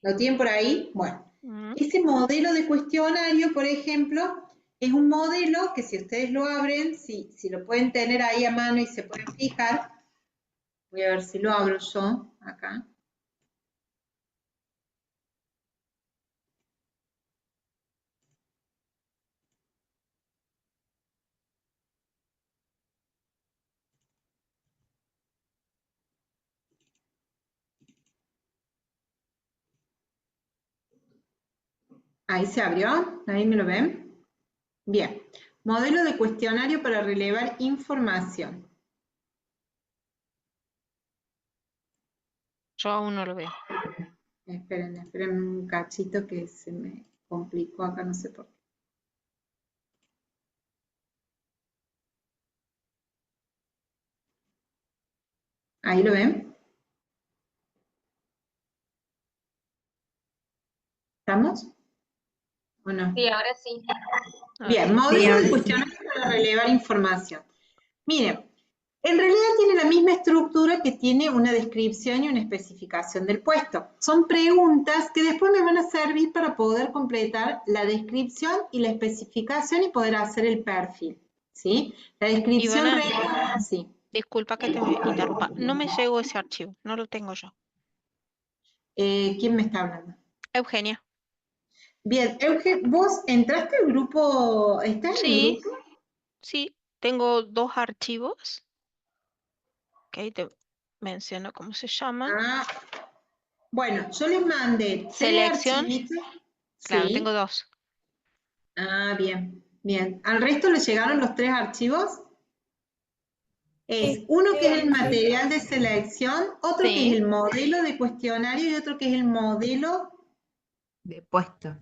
¿Lo tienen por ahí? Bueno, Mm. ese modelo de cuestionario, por ejemplo, es un modelo que si ustedes lo abren, si lo pueden tener ahí a mano y se pueden fijar, voy a ver si lo abro yo acá. Ahí se abrió, ahí me lo ven. Bien, modelo de cuestionario para relevar información. Yo aún no lo veo. Esperen un cachito que se me complicó acá, no sé por qué. ¿Ahí lo ven? ¿Estamos? ¿O no? Sí, ahora sí. A ver. Bien, Sí, modelo ahora de sí. cuestionario para relevar información. Miren, en realidad tiene la misma estructura que tiene una descripción y una especificación del puesto. Son preguntas que después me van a servir para poder completar la descripción y la especificación y poder hacer el perfil, ¿sí? La descripción, Ivana, sí. disculpa que te interrumpa. No me llegó ese archivo, no lo tengo yo. ¿Quién me está hablando? Eugenia. Bien, Euge, vos entraste al grupo, ¿estás en el Sí, grupo? sí, tengo dos archivos, que ahí te menciono cómo se llaman. Ah, bueno, yo les mandé 3 Selección, archivitos, claro, tengo sí. dos. Ah, bien, bien. ¿Al resto les llegaron los 3 archivos? Es Sí, uno que es el sí. material de selección, otro que es Sí, el modelo de cuestionario y otro que es el modelo, De puesto.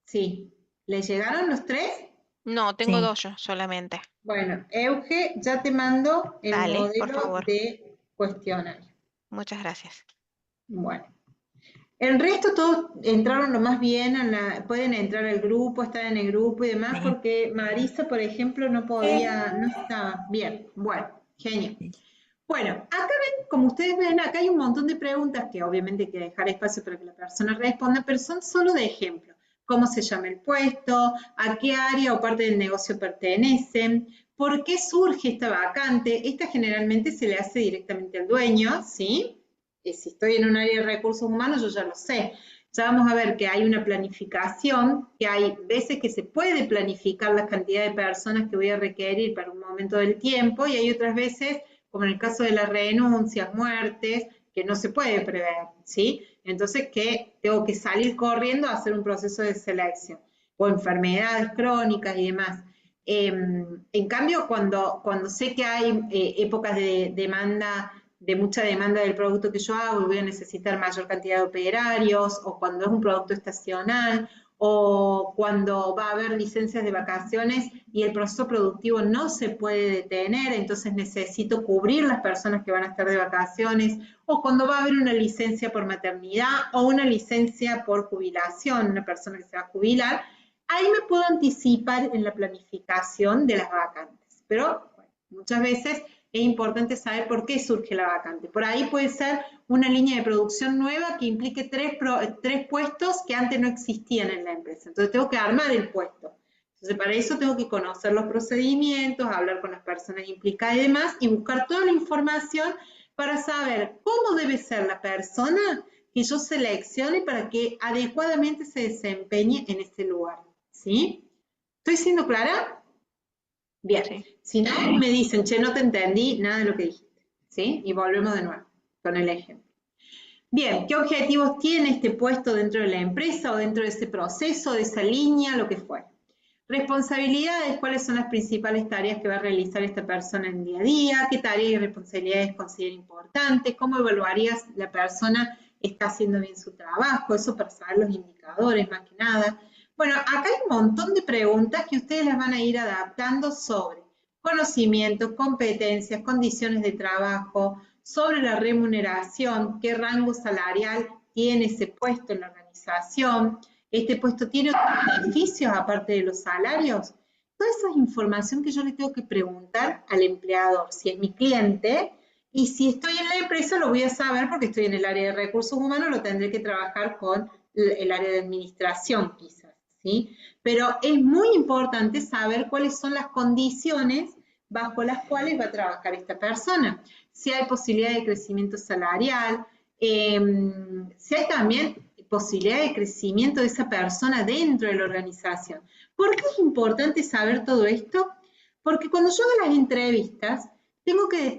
sí. ¿Les llegaron los 3? no, tengo Sí. dos yo solamente. Bueno, Euge, ya te mando el Dale, por modelo favor. de cuestionario. Muchas gracias. Bueno. El resto todos entraron lo más bien, pueden entrar al grupo, estar en el grupo y demás, Sí. porque Marisa, por ejemplo, no podía, no estaba. Bien, bueno, genial. Sí. Bueno, acá ven, como ustedes ven, acá hay un montón de preguntas que obviamente hay que dejar espacio para que la persona responda, pero son solo de ejemplo. ¿Cómo se llama el puesto? ¿A qué área o parte del negocio pertenecen? ¿Por qué surge esta vacante? Esta generalmente se le hace directamente al dueño, ¿sí? Si estoy en un área de recursos humanos, yo ya lo sé. Ya vamos a ver que hay una planificación, que hay veces que se puede planificar la cantidad de personas que voy a requerir para un momento del tiempo, y hay otras veces, como en el caso de las renuncias, muertes, que no se puede prever, ¿sí? Entonces, que tengo que salir corriendo a hacer un proceso de selección, o enfermedades crónicas y demás. En cambio, cuando sé que hay épocas de demanda de mucha demanda del producto que yo hago y voy a necesitar mayor cantidad de operarios, o cuando es un producto estacional, o cuando va a haber licencias de vacaciones y el proceso productivo no se puede detener, entonces necesito cubrir las personas que van a estar de vacaciones, o cuando va a haber una licencia por maternidad o una licencia por jubilación, una persona que se va a jubilar, ahí me puedo anticipar en la planificación de las vacantes. Pero bueno, muchas veces es importante saber por qué surge la vacante. Por ahí puede ser una línea de producción nueva que implique tres puestos que antes no existían en la empresa. Entonces tengo que armar el puesto. Entonces para eso tengo que conocer los procedimientos, hablar con las personas implicadas y demás, y buscar toda la información para saber cómo debe ser la persona que yo seleccione para que adecuadamente se desempeñe en ese lugar. ¿Sí? ¿Estoy siendo clara? Bien, Sí. si no, me dicen, che, no te entendí nada de lo que dijiste, ¿sí? Y volvemos de nuevo con el ejemplo. Bien, ¿qué objetivos tiene este puesto dentro de la empresa o dentro de ese proceso, de esa línea, lo que fuera? Responsabilidades, ¿cuáles son las principales tareas que va a realizar esta persona en día a día? ¿Qué tareas y responsabilidades considera importantes? ¿Cómo evaluarías la persona está haciendo bien su trabajo? Eso para saber los indicadores, más que nada. Bueno, acá hay un montón de preguntas que ustedes las van a ir adaptando sobre conocimientos, competencias, condiciones de trabajo, sobre la remuneración, qué rango salarial tiene ese puesto en la organización, este puesto tiene otros beneficios aparte de los salarios. Toda esa es información que yo le tengo que preguntar al empleador, si es mi cliente, y si estoy en la empresa lo voy a saber porque estoy en el área de recursos humanos, lo tendré que trabajar con el área de administración quizás, ¿sí? Pero es muy importante saber cuáles son las condiciones bajo las cuales va a trabajar esta persona, si hay posibilidad de crecimiento salarial, si hay también posibilidad de crecimiento de esa persona dentro de la organización. ¿Por qué es importante saber todo esto? Porque cuando yo hago las entrevistas, tengo que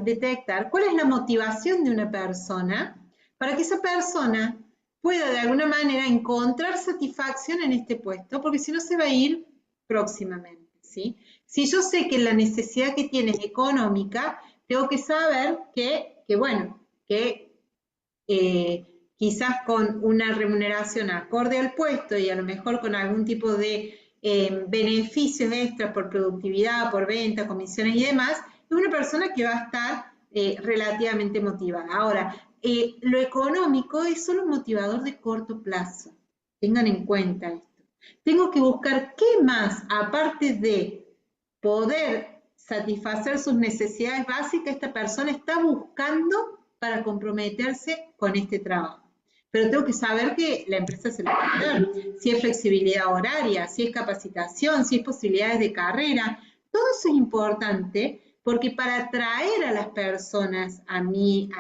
detectar cuál es la motivación de una persona para que esa persona pueda de alguna manera encontrar satisfacción en este puesto, porque si no se va a ir próximamente, ¿sí? Si yo sé que la necesidad que tiene es económica, tengo que saber quizás con una remuneración acorde al puesto y a lo mejor con algún tipo de beneficios extras por productividad, por venta, comisiones y demás, es una persona que va a estar relativamente motivada. Ahora, lo económico es solo un motivador de corto plazo. Tengan en cuenta esto. Tengo que buscar qué más, aparte de poder satisfacer sus necesidades básicas, esta persona está buscando para comprometerse con este trabajo. Pero tengo que saber que la empresa se lo va a dar, si es flexibilidad horaria, si es capacitación, si es posibilidades de carrera. Todo eso es importante porque para atraer a las personas a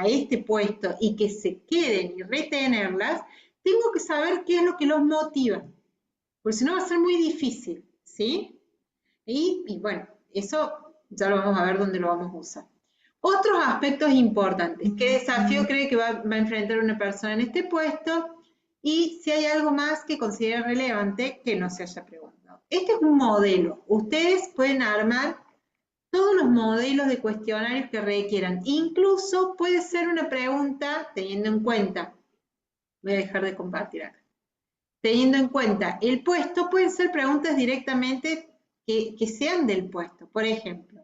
este puesto y que se queden y retenerlas, tengo que saber qué es lo que los motiva, porque si no va a ser muy difícil, ¿sí? Y bueno, eso ya lo vamos a ver dónde lo vamos a usar. Otros aspectos importantes. ¿Qué desafío cree que va a enfrentar una persona en este puesto? Y si hay algo más que considere relevante que no se haya preguntado. Este es un modelo. Ustedes pueden armar todos los modelos de cuestionarios que requieran. Incluso puede ser una pregunta teniendo en cuenta, voy a dejar de compartir acá, teniendo en cuenta el puesto, pueden ser preguntas directamente que sean del puesto. Por ejemplo,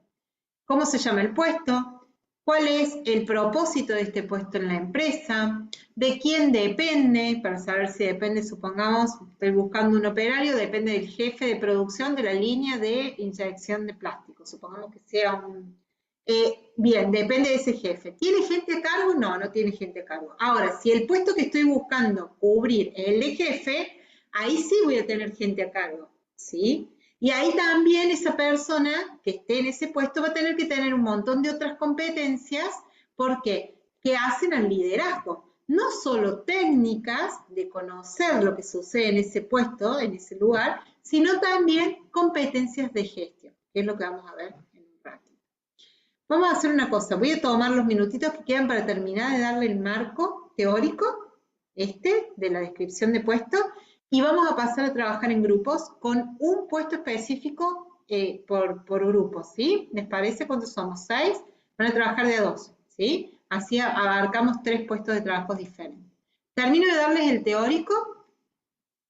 ¿cómo se llama el puesto? ¿Cuál es el propósito de este puesto en la empresa? ¿De quién depende? Para saber si depende, supongamos, estoy buscando un operario, depende del jefe de producción de la línea de inyección de plástico. Supongamos que sea un... bien, depende de ese jefe. ¿Tiene gente a cargo? No, no tiene gente a cargo. Ahora, si el puesto que estoy buscando cubrir es el de jefe, ahí sí voy a tener gente a cargo, ¿sí? Y ahí también esa persona que esté en ese puesto va a tener que tener un montón de otras competencias, porque que hacen al liderazgo. No solo técnicas de conocer lo que sucede en ese puesto, en ese lugar, sino también competencias de gestión, que es lo que vamos a ver en un ratito. Vamos a hacer una cosa, voy a tomar los minutitos que quedan para terminar de darle el marco teórico, de la descripción de puesto, y vamos a pasar a trabajar en grupos con un puesto específico por grupo, ¿sí? ¿Les parece? ¿Cuántos somos? 6. Van a trabajar de a 2, ¿sí? ¿sí? Así abarcamos 3 puestos de trabajo diferentes. Termino de darles el teórico,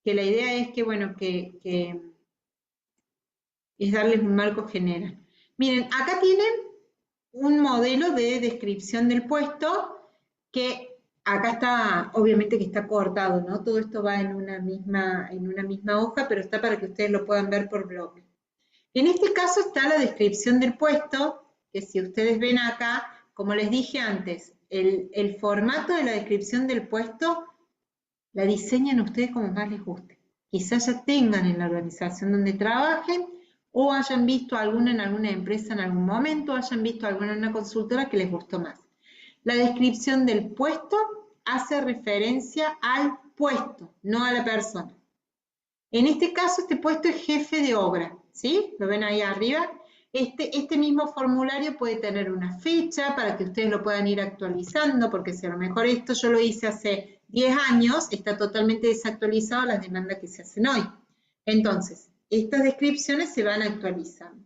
que la idea es que, bueno, que es darles un marco general. Miren, acá tienen un modelo de descripción del puesto que acá está, obviamente que está cortado, ¿no? Todo esto va en una misma hoja, pero está para que ustedes lo puedan ver por bloque. En este caso está la descripción del puesto, que si ustedes ven acá, como les dije antes, el formato de la descripción del puesto la diseñan ustedes como más les guste. Quizás ya tengan en la organización donde trabajen o hayan visto alguna en alguna empresa en algún momento, o hayan visto alguna en una consultora que les gustó más. La descripción del puesto hace referencia al puesto, no a la persona. En este caso, este puesto es jefe de obra, ¿sí? ¿Lo ven ahí arriba? Este mismo formulario puede tener una fecha para que ustedes lo puedan ir actualizando, porque si a lo mejor esto yo lo hice hace 10 años, está totalmente desactualizado las demandas que se hacen hoy. Entonces, estas descripciones se van actualizando.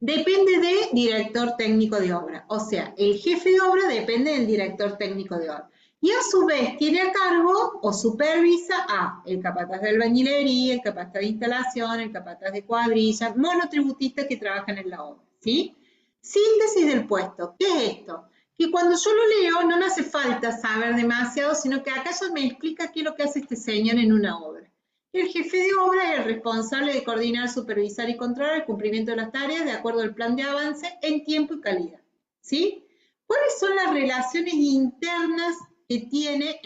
Depende de director técnico de obra, o sea, el jefe de obra depende del director técnico de obra. Y a su vez tiene a cargo o supervisa a el capataz de albañilería, el capataz de instalación, el capataz de cuadrilla, monotributistas que trabajan en la obra, ¿sí? Síntesis del puesto, ¿qué es esto? Que cuando yo lo leo no me hace falta saber demasiado, sino que acá ya me explica qué es lo que hace este señor en una obra. El jefe de obra es el responsable de coordinar, supervisar y controlar el cumplimiento de las tareas de acuerdo al plan de avance en tiempo y calidad, ¿sí? ¿Cuáles son las relaciones internas que tiene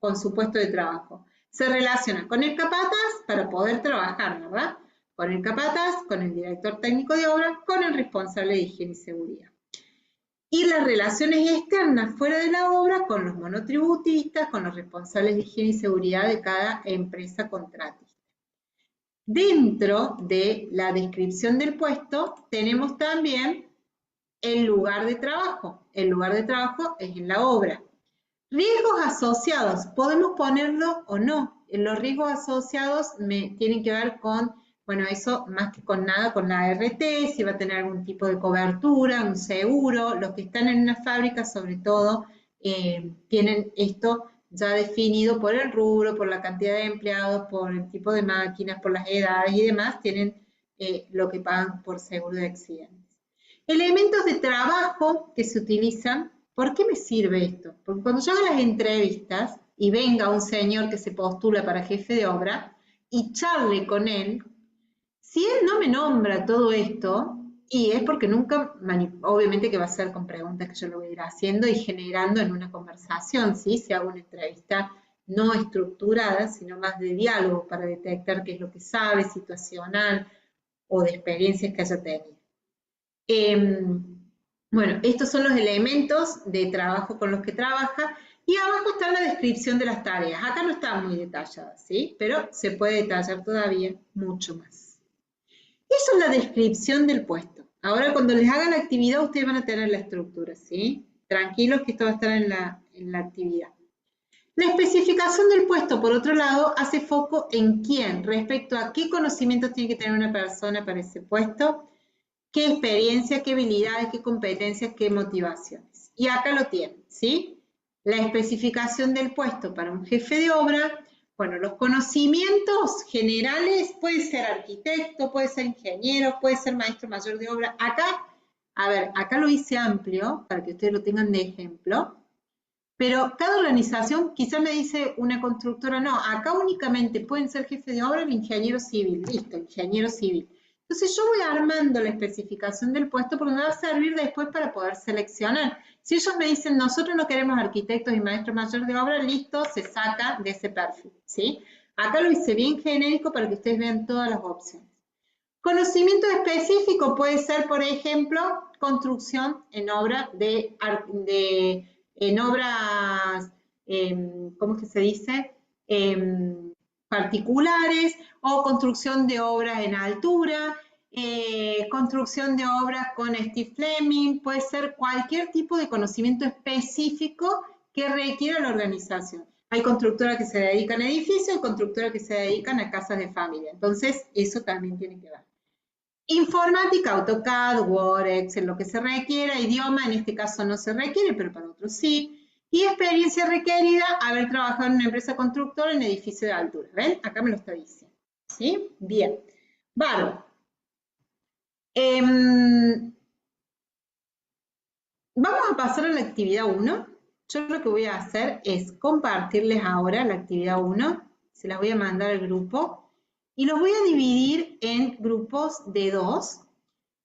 con su puesto de trabajo? Se relaciona con el capataz para poder trabajar, ¿verdad? Con el capataz, con el director técnico de obra, con el responsable de higiene y seguridad. Y las relaciones externas fuera de la obra con los monotributistas, con los responsables de higiene y seguridad de cada empresa contratista. Dentro de la descripción del puesto tenemos también el lugar de trabajo. El lugar de trabajo es en la obra. Riesgos asociados, podemos ponerlo o no. Los riesgos asociados tienen que ver con, bueno, eso más que con nada, con la ART, si va a tener algún tipo de cobertura, un seguro. Los que están en una fábrica, sobre todo, tienen esto ya definido por el rubro, por la cantidad de empleados, por el tipo de máquinas, por las edades y demás, tienen lo que pagan por seguro de accidentes. Elementos de trabajo que se utilizan. ¿Por qué me sirve esto? Porque cuando yo hago las entrevistas y venga un señor que se postula para jefe de obra y charle con él, si él no me nombra todo esto, y es porque nunca, obviamente que va a ser con preguntas que yo lo voy a ir haciendo y generando en una conversación, ¿sí? Si hago una entrevista no estructurada, sino más de diálogo para detectar qué es lo que sabe, situacional o de experiencias que haya tenido. Bueno, estos son los elementos de trabajo con los que trabaja y abajo está la descripción de las tareas. Acá no está muy detallada, ¿sí? Pero se puede detallar todavía mucho más. Eso es la descripción del puesto. Ahora cuando les haga la actividad ustedes van a tener la estructura, ¿sí? Tranquilos que esto va a estar en la actividad. La especificación del puesto, por otro lado, hace foco en quién, respecto a qué conocimientos tiene que tener una persona para ese puesto, qué experiencia, qué habilidades, qué competencias, qué motivaciones. Y acá lo tienen, ¿sí? La especificación del puesto para un jefe de obra. Bueno, los conocimientos generales, puede ser arquitecto, puede ser ingeniero, puede ser maestro mayor de obra. Acá, a ver, acá lo hice amplio para que ustedes lo tengan de ejemplo. Pero cada organización, quizá me dice una constructora, no, acá únicamente pueden ser jefe de obra el ingeniero civil, listo, ingeniero civil. Entonces yo voy armando la especificación del puesto porque me va a servir después para poder seleccionar. Si ellos me dicen, nosotros no queremos arquitectos y maestros mayor de obra, listo, se saca de ese perfil, ¿sí? Acá lo hice bien genérico para que ustedes vean todas las opciones. Conocimiento específico puede ser, por ejemplo, construcción en obra en obras, ¿cómo es que se dice? Particulares, o construcción de obras en altura, construcción de obras con Steve Fleming, puede ser cualquier tipo de conocimiento específico que requiera la organización. Hay constructoras que se dedican a edificios, hay constructoras que se dedican a casas de familia, entonces eso también tiene que ver. Informática, AutoCAD, Word, Excel, lo que se requiera. Idioma, en este caso no se requiere, pero para otros sí. Y experiencia requerida, haber trabajado en una empresa constructora en edificio de altura. ¿Ven? Acá me lo está diciendo. ¿Sí? Bien. Vale. Vamos a pasar a la actividad 1. Yo lo que voy a hacer es compartirles ahora la actividad 1. Se las voy a mandar al grupo. Y los voy a dividir en grupos de 2.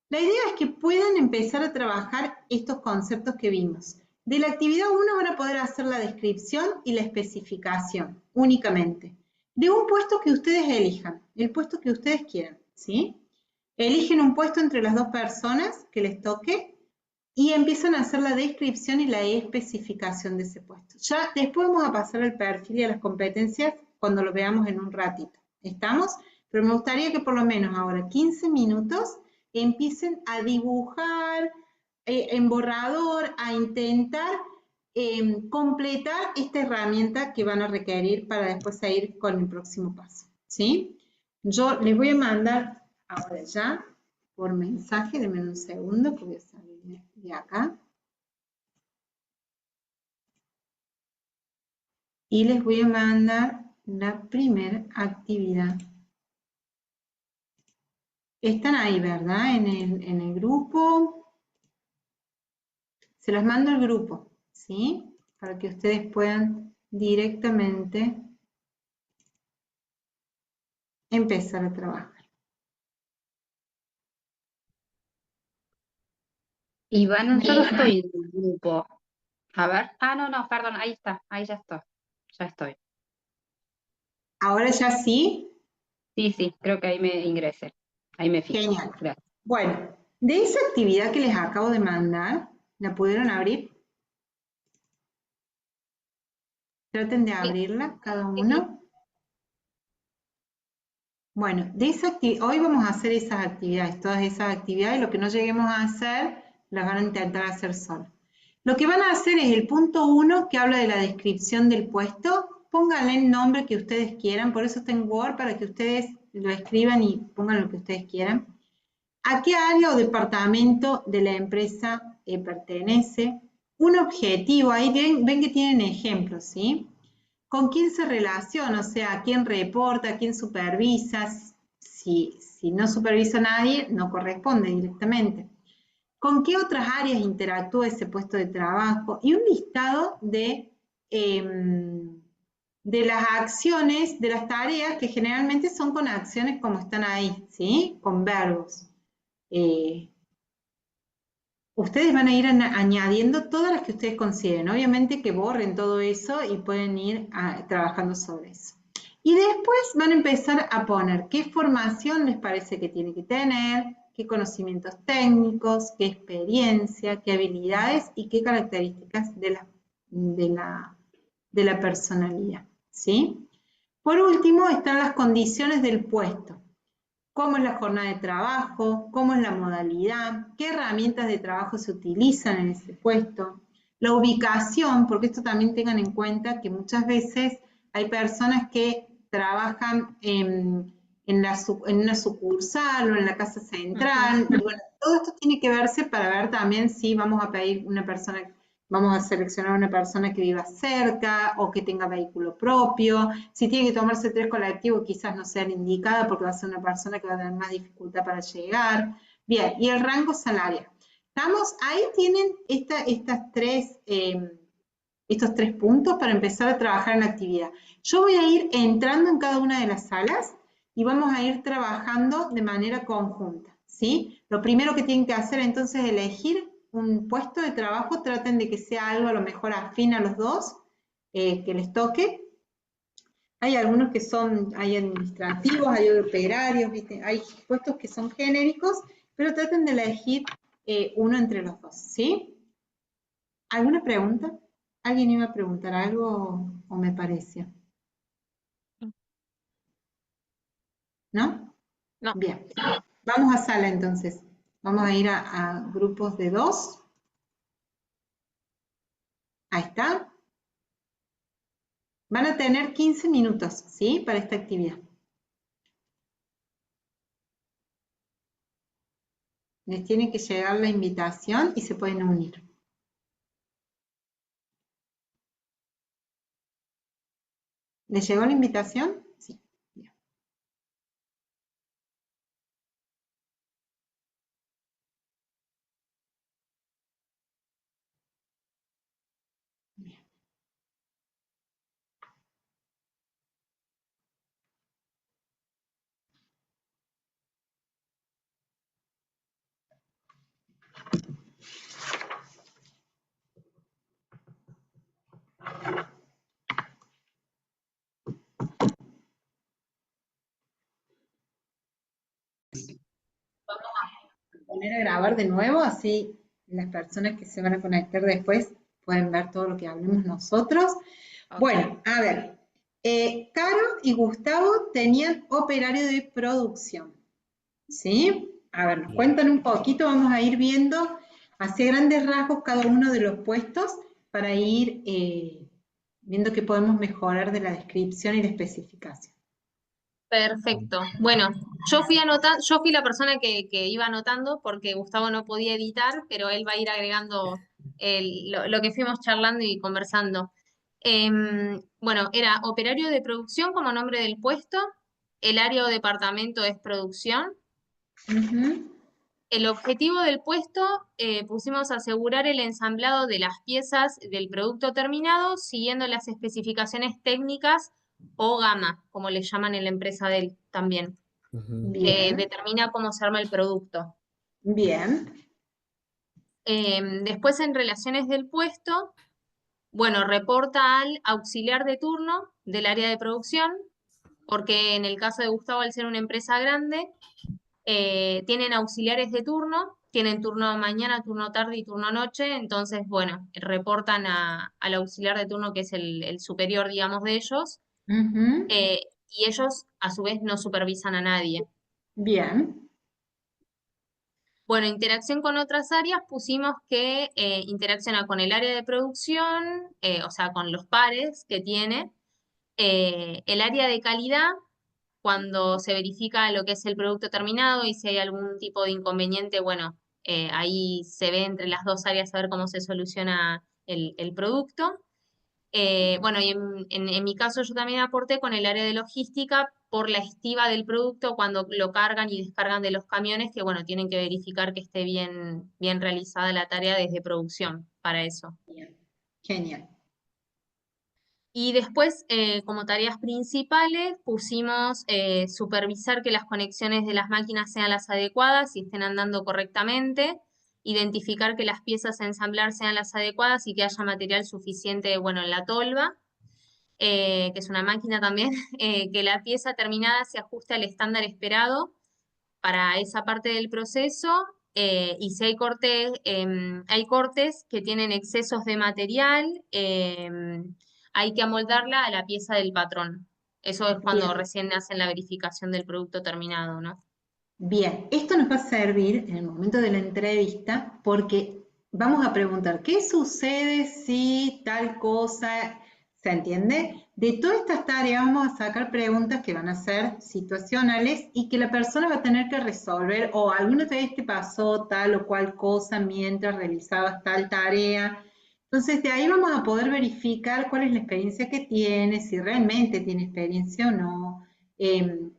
La idea es que puedan empezar a trabajar estos conceptos que vimos. De la actividad 1 van a poder hacer la descripción y la especificación únicamente. De un puesto que ustedes elijan, el puesto que ustedes quieran, ¿sí? Eligen un puesto entre las dos personas que les toque y empiezan a hacer la descripción y la especificación de ese puesto. Ya después vamos a pasar al perfil y a las competencias cuando lo veamos en un ratito. ¿Estamos? Pero me gustaría que por lo menos ahora 15 minutos empiecen a dibujar en borrador, a intentar completar esta herramienta que van a requerir para después seguir con el próximo paso. ¿Sí? Yo les voy a mandar ahora ya por mensaje, denme un segundo que voy a salir de acá. Y les voy a mandar la primera actividad. Están ahí, ¿verdad? En el grupo. Se las mando al grupo, ¿sí? Para que ustedes puedan directamente empezar a trabajar. Iván, yo no estoy en el grupo. A ver. Ah, no, perdón, ahí está, ahí ya estoy. Ya estoy. Ahora ya sí. Sí, creo que ahí me ingresé. Ahí me fijé. Genial. Gracias. Bueno, de esa actividad que les acabo de mandar, ¿la pudieron abrir? Traten de Sí, abrirla cada sí, sí. uno. Bueno, de esa hoy vamos a hacer esas actividades, todas esas actividades, lo que no lleguemos a hacer, las van a intentar hacer solos. Lo que van a hacer es el punto 1 que habla de la descripción del puesto, pónganle el nombre que ustedes quieran, por eso está en Word, para que ustedes lo escriban y pongan lo que ustedes quieran. ¿A qué área o departamento de la empresa pertenece? Un objetivo, ahí ven que tienen ejemplos, ¿sí? ¿Con quién se relaciona? O sea, ¿a quién reporta? ¿A quién supervisa? Si no supervisa a nadie, no corresponde directamente. ¿Con qué otras áreas interactúa ese puesto de trabajo? Y un listado de las acciones, de las tareas, que generalmente son con acciones como están ahí, ¿sí? Con verbos. Ustedes van a ir añadiendo todas las que ustedes consideren. Obviamente que borren todo eso y pueden ir trabajando sobre eso. Y después van a empezar a poner qué formación les parece que tiene que tener, qué conocimientos técnicos, qué experiencia, qué habilidades y qué características de la personalidad. ¿Sí? Por último están las condiciones del puesto. Cómo es la jornada de trabajo, cómo es la modalidad, qué herramientas de trabajo se utilizan en ese puesto, la ubicación, porque esto también tengan en cuenta que muchas veces hay personas que trabajan en una sucursal o en la casa central, y bueno, todo esto tiene que verse para ver también si vamos a pedir una persona, vamos a seleccionar una persona que viva cerca o que tenga vehículo propio. Si tiene que tomarse 3 colectivos, quizás no sea la indicada porque va a ser una persona que va a tener más dificultad para llegar. Bien, y el rango salarial. ¿Estamos? Ahí tienen estos tres puntos para empezar a trabajar en la actividad. Yo voy a ir entrando en cada una de las salas y vamos a ir trabajando de manera conjunta, ¿sí? Lo primero que tienen que hacer entonces es elegir un puesto de trabajo, traten de que sea algo a lo mejor afín a los dos, que les toque. Hay algunos que hay administrativos, hay operarios, ¿viste? Hay puestos que son genéricos, pero traten de elegir uno entre los dos, ¿sí? ¿Alguna pregunta? ¿Alguien iba a preguntar algo o me pareció? ¿No? No. Bien. Vamos a sala entonces. Vamos a ir a grupos de 2. Ahí está. Van a tener 15 minutos, ¿sí? Para esta actividad. Les tiene que llegar la invitación y se pueden unir. ¿Les llegó la invitación? Sí. Bien. Bien. Poner a grabar de nuevo, así las personas que se van a conectar después pueden ver todo lo que hablemos nosotros. Ok. Bueno, a ver, Caro y Gustavo tenían operario de producción, ¿sí? A ver, nos Bien. cuentan un poquito, vamos a ir viendo hacia grandes rasgos cada uno de los puestos para ir viendo qué podemos mejorar de la descripción y la especificación. Perfecto. Bueno, yo fui la persona que iba anotando porque Gustavo no podía editar, pero él va a ir agregando lo que fuimos charlando y conversando. Bueno, era operario de producción como nombre del puesto, el área o departamento es producción. Ujú. El objetivo del puesto pusimos asegurar el ensamblado de las piezas del producto terminado siguiendo las especificaciones técnicas o gama, como le llaman en la empresa de él también, Ujú. que Bien, determina cómo se arma el producto. bien, Después, en relaciones del puesto, bueno, reporta al auxiliar de turno del área de producción, porque en el caso de Gustavo, al ser una empresa grande, tienen auxiliares de turno, tienen turno mañana, turno tarde y turno noche, entonces, bueno, reportan al auxiliar de turno que es el superior, digamos, de ellos, ujú, y ellos a su vez no supervisan a nadie. bien, Bueno, interacción con otras áreas, pusimos que interacciona con el área de producción, o sea, con los pares que tiene, el área de calidad, cuando se verifica lo que es el producto terminado y si hay algún tipo de inconveniente, bueno, ahí se ve entre las dos áreas a ver cómo se soluciona el producto. Bueno, y en mi caso yo también aporté con el área de logística por la estiba del producto cuando lo cargan y descargan de los camiones, que bueno, tienen que verificar que esté bien realizada la tarea desde producción para eso. bien, genial. Y después, como tareas principales, pusimos supervisar que las conexiones de las máquinas sean las adecuadas y estén andando correctamente, identificar que las piezas a ensamblar sean las adecuadas y que haya material suficiente, bueno, en la tolva, que es una máquina también, que la pieza terminada se ajuste al estándar esperado para esa parte del proceso. Y si hay cortes que tienen excesos de material, hay que amoldarla a la pieza del patrón. Eso es cuando Bien, recién hacen la verificación del producto terminado, ¿no? bien. Esto nos va a servir en el momento de la entrevista porque vamos a preguntar, ¿qué sucede si tal cosa se entiende? De todas estas tareas vamos a sacar preguntas que van a ser situacionales y que la persona va a tener que resolver o alguna vez te pasó tal o cual cosa mientras realizabas tal tarea. Entonces, de ahí vamos a poder verificar cuál es la experiencia que tiene, si realmente tiene experiencia o no.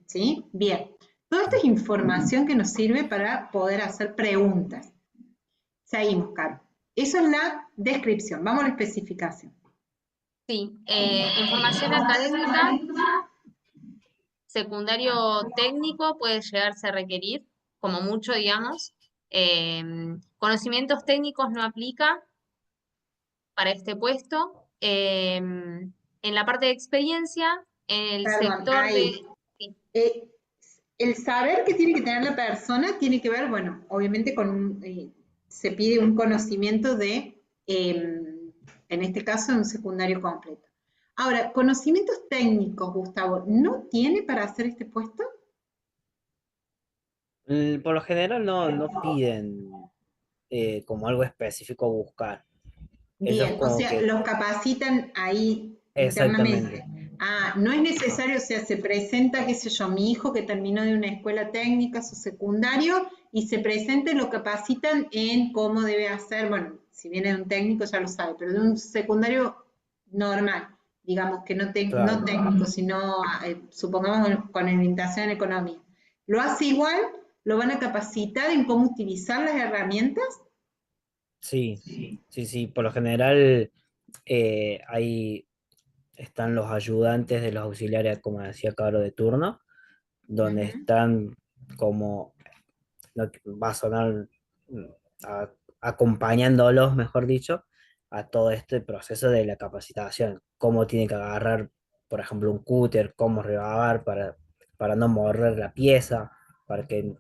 ¿Sí? Bien. Toda esta es información que nos sirve para poder hacer preguntas. Seguimos, Caro. Eso es la descripción. Vamos a la especificación. Sí, información académica, secundario técnico puede llegarse a requerir, como mucho, digamos. Conocimientos técnicos no aplica para este puesto. En la parte de experiencia, en el Perdón, sector de... ahí. Sí, Eh, el saber que tiene que tener la persona tiene que ver, bueno, obviamente se pide un conocimiento en este caso, un secundario completo. Ahora, conocimientos técnicos, Gustavo, ¿no tiene para hacer este puesto? Por lo general no piden como algo específico buscar. Ellos Bien, o como sea, que los capacitan ahí exactamente. internamente. No es necesario, o sea, se presenta, qué sé yo, mi hijo que terminó de una escuela técnica, su secundario, y se presenta y lo capacitan en cómo debe hacer, bueno, si viene de un técnico ya lo sabe, pero de un secundario normal, digamos que no Claro. técnico, sino, supongamos, con orientación en economía. ¿Lo hace igual? ¿Lo van a capacitar en cómo utilizar las herramientas? Sí, sí, sí. Por lo general, ahí están los ayudantes de los auxiliares, como decía Caro, de turno, donde Ujú. están como, no, va a sonar, mm, a- acompañándolos, mejor dicho, a todo este proceso de la capacitación. Cómo tiene que agarrar, por ejemplo, un cúter, cómo rebabar para no morder la pieza, para que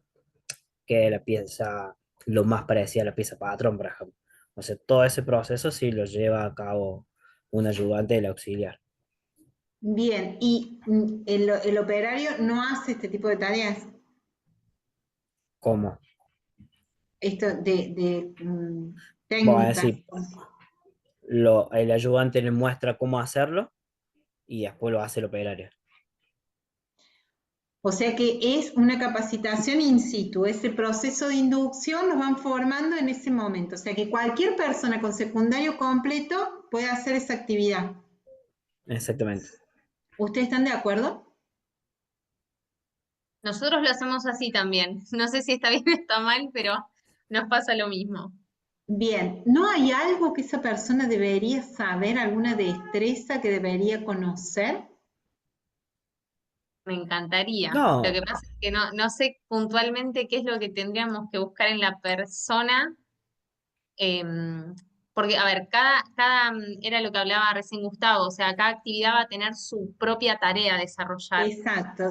quede la pieza lo más parecida a la pieza patrón, por ejemplo. O sea, todo ese proceso sí lo lleva a cabo un ayudante del auxiliar. Bien, y el operario no hace este tipo de tareas, ¿Cómo? esto Bueno, es técnicas. decir, el ayudante le muestra cómo hacerlo y después lo hace el operario. O sea que es una capacitación in situ, ese proceso de inducción los van formando en ese momento. O sea que cualquier persona con secundario completo puede hacer esa actividad. Exactamente. ¿Ustedes están de acuerdo? Nosotros lo hacemos así también. No sé si está bien o está mal, pero nos pasa lo mismo. Bien, ¿no hay algo que esa persona debería saber, alguna destreza que debería conocer? Me encantaría. Lo No, que pasa es que no sé puntualmente qué es lo que tendríamos que buscar en la persona. Porque, a ver, era lo que hablaba recién Gustavo, o sea, cada actividad va a tener su propia tarea a desarrollar. Exacto,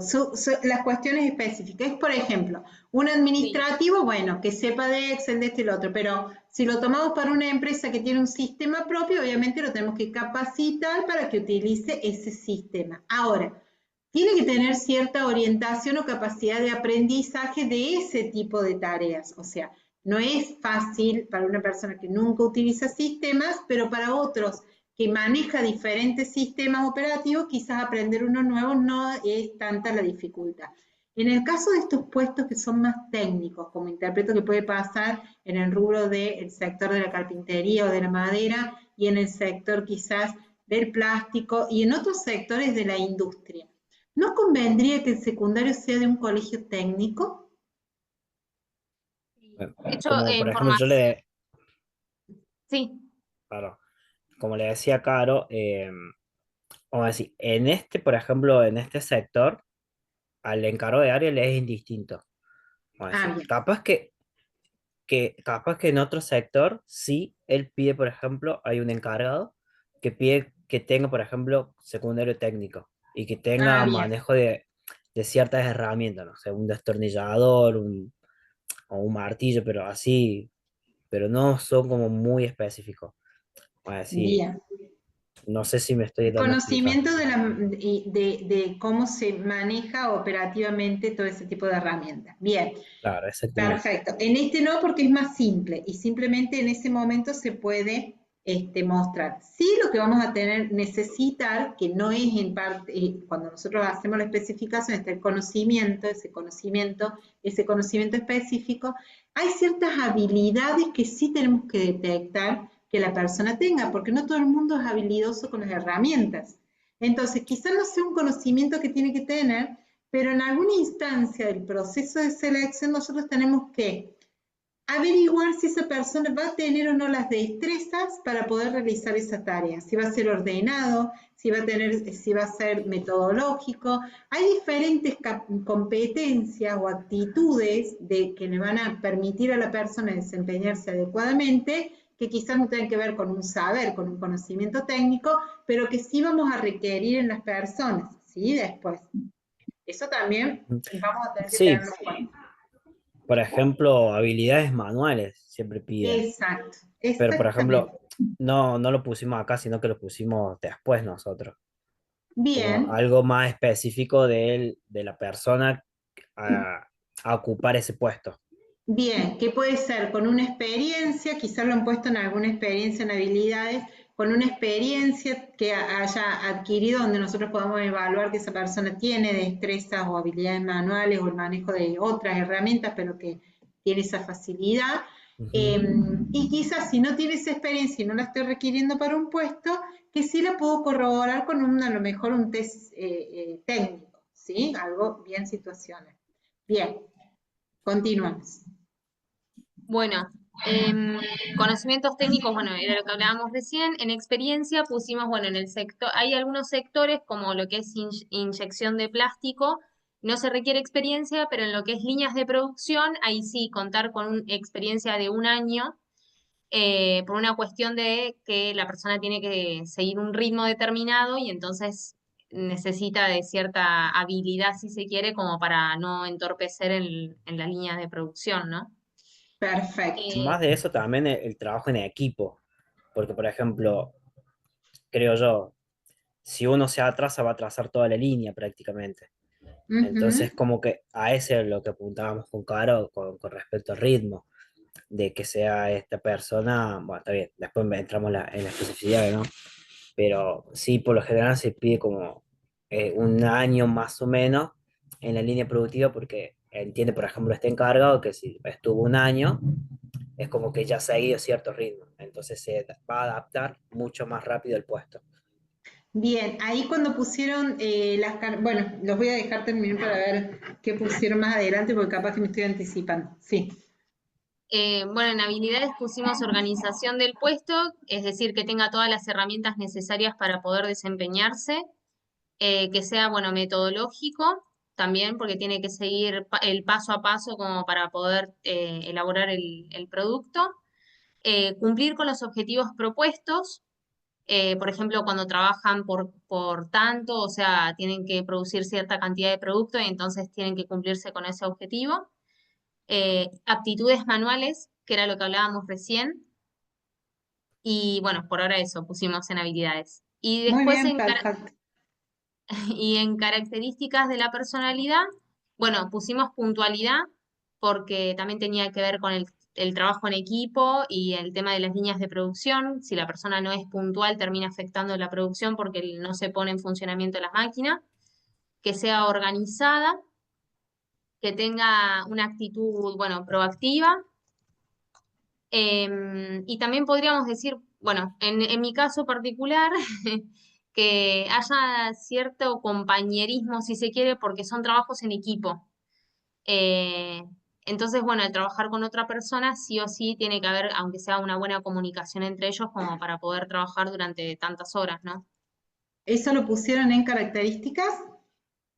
las cuestiones específicas. Es, por ejemplo, un Sí. administrativo, bueno, que sepa de Excel, de este y lo otro, pero si lo tomamos para una empresa que tiene un sistema propio, obviamente lo tenemos que capacitar para que utilice ese sistema. Ahora, tiene que tener cierta orientación o capacidad de aprendizaje de ese tipo de tareas. O sea, no es fácil para una persona que nunca utiliza sistemas, pero para otros que maneja diferentes sistemas operativos, quizás aprender uno nuevo no es tanta la dificultad. En el caso de estos puestos que son más técnicos, como interpreto que puede pasar en el rubro del sector de la carpintería o de la madera, y en el sector quizás del plástico y en otros sectores de la industria, ¿no convendría que el secundario sea de un colegio técnico? bueno, De hecho, como por en ejemplo formación, sí, claro, como le decía Caro, vamos a decir, en este, por ejemplo, en este sector, al encargado de área le es indistinto. Vamos a decir, Bien. capaz que en otro sector, sí, él pide, por ejemplo, hay un encargado que pide que tenga, por ejemplo, secundario técnico y que tenga Bien. manejo de ciertas herramientas, no sé, un destornillador, o un martillo, pero así, pero no son como muy específicos. Vamos a decir, Bien. no sé si me estoy dando a explicar. Conocimiento de cómo se maneja operativamente todo ese tipo de herramientas. Bien, Claro, exactamente. perfecto. En este no, porque es más simple y simplemente en ese momento se puede mostrar. Sí, lo que vamos a necesitar, que no es en parte, cuando nosotros hacemos la especificación, está el conocimiento, ese conocimiento específico, hay ciertas habilidades que sí tenemos que detectar que la persona tenga, porque no todo el mundo es habilidoso con las herramientas. Entonces, quizás no sea un conocimiento que tiene que tener, pero en alguna instancia del proceso de selección nosotros tenemos que averiguar si esa persona va a tener o no las destrezas para poder realizar esa tarea, si va a ser ordenado, si va a ser metodológico. Hay diferentes competencias o actitudes que le van a permitir a la persona desempeñarse adecuadamente, que quizás no tengan que ver con un saber, con un conocimiento técnico, pero que sí vamos a requerir en las personas, ¿sí? Después. Eso también vamos a tener que Sí, tenerlo en cuenta. por ejemplo, habilidades manuales siempre piden, Exacto, pero por ejemplo, exactamente. no lo pusimos acá, sino que lo pusimos después nosotros, como Bien, algo más específico de la persona a, a ocupar ese puesto. bien, que puede ser con una experiencia, quizás lo han puesto en alguna experiencia en habilidades, con una experiencia que haya adquirido donde nosotros podamos evaluar que esa persona tiene destrezas o habilidades manuales o el manejo de otras herramientas, pero que tiene esa facilidad. Y quizás si no tiene esa experiencia y no la estoy requiriendo para un puesto, que sí la puedo corroborar con a lo mejor un test técnico, ¿sí? Algo bien situacional. Bien, continuamos. Bueno, conocimientos técnicos, bueno, era lo que hablábamos recién. En experiencia pusimos, bueno, en el sector, hay algunos sectores como lo que es inyección de plástico, no se requiere experiencia, pero en lo que es líneas de producción, ahí sí, contar con una experiencia de 1 año, por una cuestión de que la persona tiene que seguir un ritmo determinado y entonces necesita de cierta habilidad, si se quiere, como para no entorpecer en la línea de producción, ¿no? Perfecto. Más de eso también el trabajo en equipo, porque por ejemplo, creo yo, si uno se atrasa va a atrasar toda la línea prácticamente. Ujú. Entonces como que a ese es lo que apuntábamos con Caro con respecto al ritmo, de que sea esta persona, bueno, está bien, después entramos en la especificidad, ¿no? Pero sí, por lo general se pide como 1 año más o menos en la línea productiva porque entiende, por ejemplo, este encargado que si estuvo 1 año, es como que ya ha seguido cierto ritmo, entonces se va a adaptar mucho más rápido el puesto. Bien, ahí cuando pusieron bueno, los voy a dejar terminar para ver qué pusieron más adelante porque capaz que me estoy anticipando. Sí. Bueno, en habilidades pusimos organización del puesto, es decir, que tenga todas las herramientas necesarias para poder desempeñarse, que sea, bueno, metodológico también, porque tiene que seguir el paso a paso como para poder elaborar el producto, cumplir con los objetivos propuestos, por ejemplo, cuando trabajan por tanto, o sea, tienen que producir cierta cantidad de producto y entonces tienen que cumplirse con ese objetivo. Aptitudes manuales, que era lo que hablábamos recién, y bueno, por ahora eso pusimos en habilidades. Y Muy después bien, perfecto. y en características de la personalidad, bueno, pusimos puntualidad porque también tenía que ver con el trabajo en equipo y el tema de las líneas de producción. Si la persona no es puntual, termina afectando la producción porque no se pone en funcionamiento la máquina. Que sea organizada, que tenga una actitud, bueno, proactiva. Y también podríamos decir, bueno, en mi caso particular, que haya cierto compañerismo, si se quiere, porque son trabajos en equipo. Eh, entonces, bueno, el trabajar con otra persona, sí o sí, tiene que haber, aunque sea una buena comunicación entre ellos, como para poder trabajar durante tantas horas, ¿no? ¿Eso lo pusieron en características?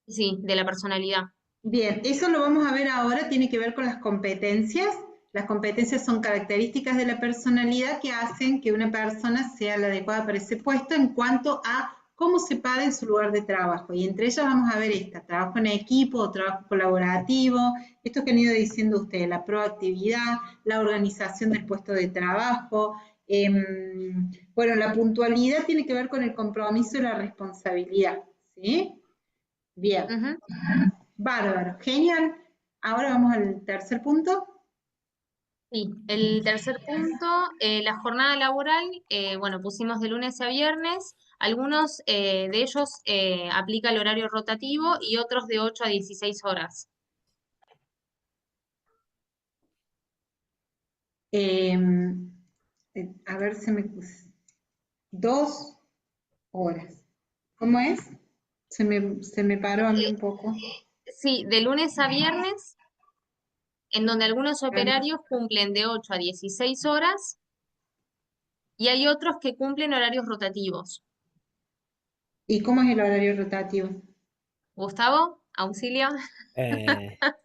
Sí, de la personalidad. Bien, eso lo vamos a ver ahora, tiene que ver con las competencias. Las competencias son características de la personalidad que hacen que una persona sea la adecuada para ese puesto en cuanto a cómo se paga en su lugar de trabajo. Y entre ellas vamos a ver trabajo en equipo, trabajo colaborativo, esto que han ido diciendo ustedes, la proactividad, la organización del puesto de trabajo. Bueno, la puntualidad tiene que ver con el compromiso y la responsabilidad, ¿sí? Bien. Ujú. Bárbaro, genial. Ahora vamos al tercer punto. Sí, el tercer punto, la jornada laboral, bueno, pusimos de lunes a viernes, algunos de ellos aplica el horario rotativo y otros de 8 a 16 horas. A ver, 2 horas. ¿Cómo es? Se me paró a mí un poco. Sí, de lunes a viernes, en donde algunos operarios cumplen de 8 a 16 horas y hay otros que cumplen horarios rotativos. ¿Y cómo es el horario rotativo? Gustavo, auxilio.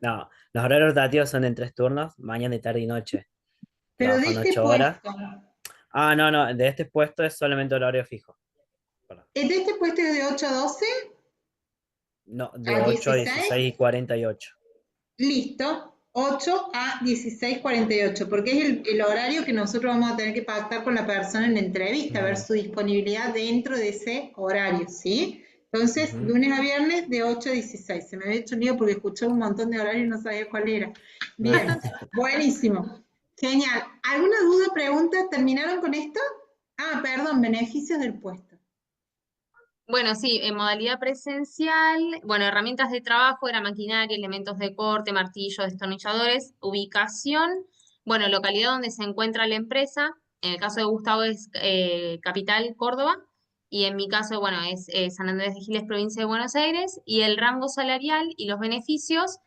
No, los horarios rotativos son en 3 turnos, mañana, tarde y noche. Pero de Trabajan este 8 horas. puesto, Ah, no, no, de este puesto es solamente horario fijo. Perdón. ¿de este puesto es de 8 a 12? No, ¿A de 8 a 16? 16 y 48. Listo, 8 a 16:48, porque es el horario que nosotros vamos a tener que pactar con la persona en la entrevista, ver Ujú, su disponibilidad dentro de ese horario, ¿sí? Entonces, ujú. lunes a viernes de 8 a 16. Se me había hecho un lío porque escuchaba un montón de horarios y no sabía cuál era. Bien, buenísimo. Genial. ¿Alguna duda, pregunta? ¿Terminaron con esto? Ah, perdón, beneficios del puesto. Bueno, sí, en modalidad presencial, bueno, herramientas de trabajo, era maquinaria, elementos de corte, martillos, destornilladores, ubicación, bueno, localidad donde se encuentra la empresa, en el caso de Gustavo es Capital, Córdoba, y en mi caso, bueno, es San Andrés de Giles, provincia de Buenos Aires, y el rango salarial y los beneficios.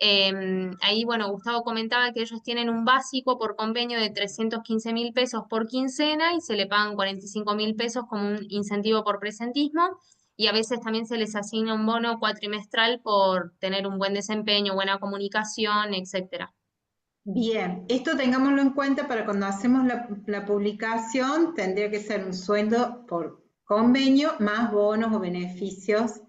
Ahí, bueno, Gustavo comentaba que ellos tienen un básico por convenio de 315.000 pesos por quincena y se le pagan 45.000 pesos como un incentivo por presentismo y a veces también se les asigna un bono cuatrimestral por tener un buen desempeño, buena comunicación, etcétera. Bien, esto tengámoslo en cuenta para cuando hacemos la publicación, tendría que ser un sueldo por convenio más bonos o beneficios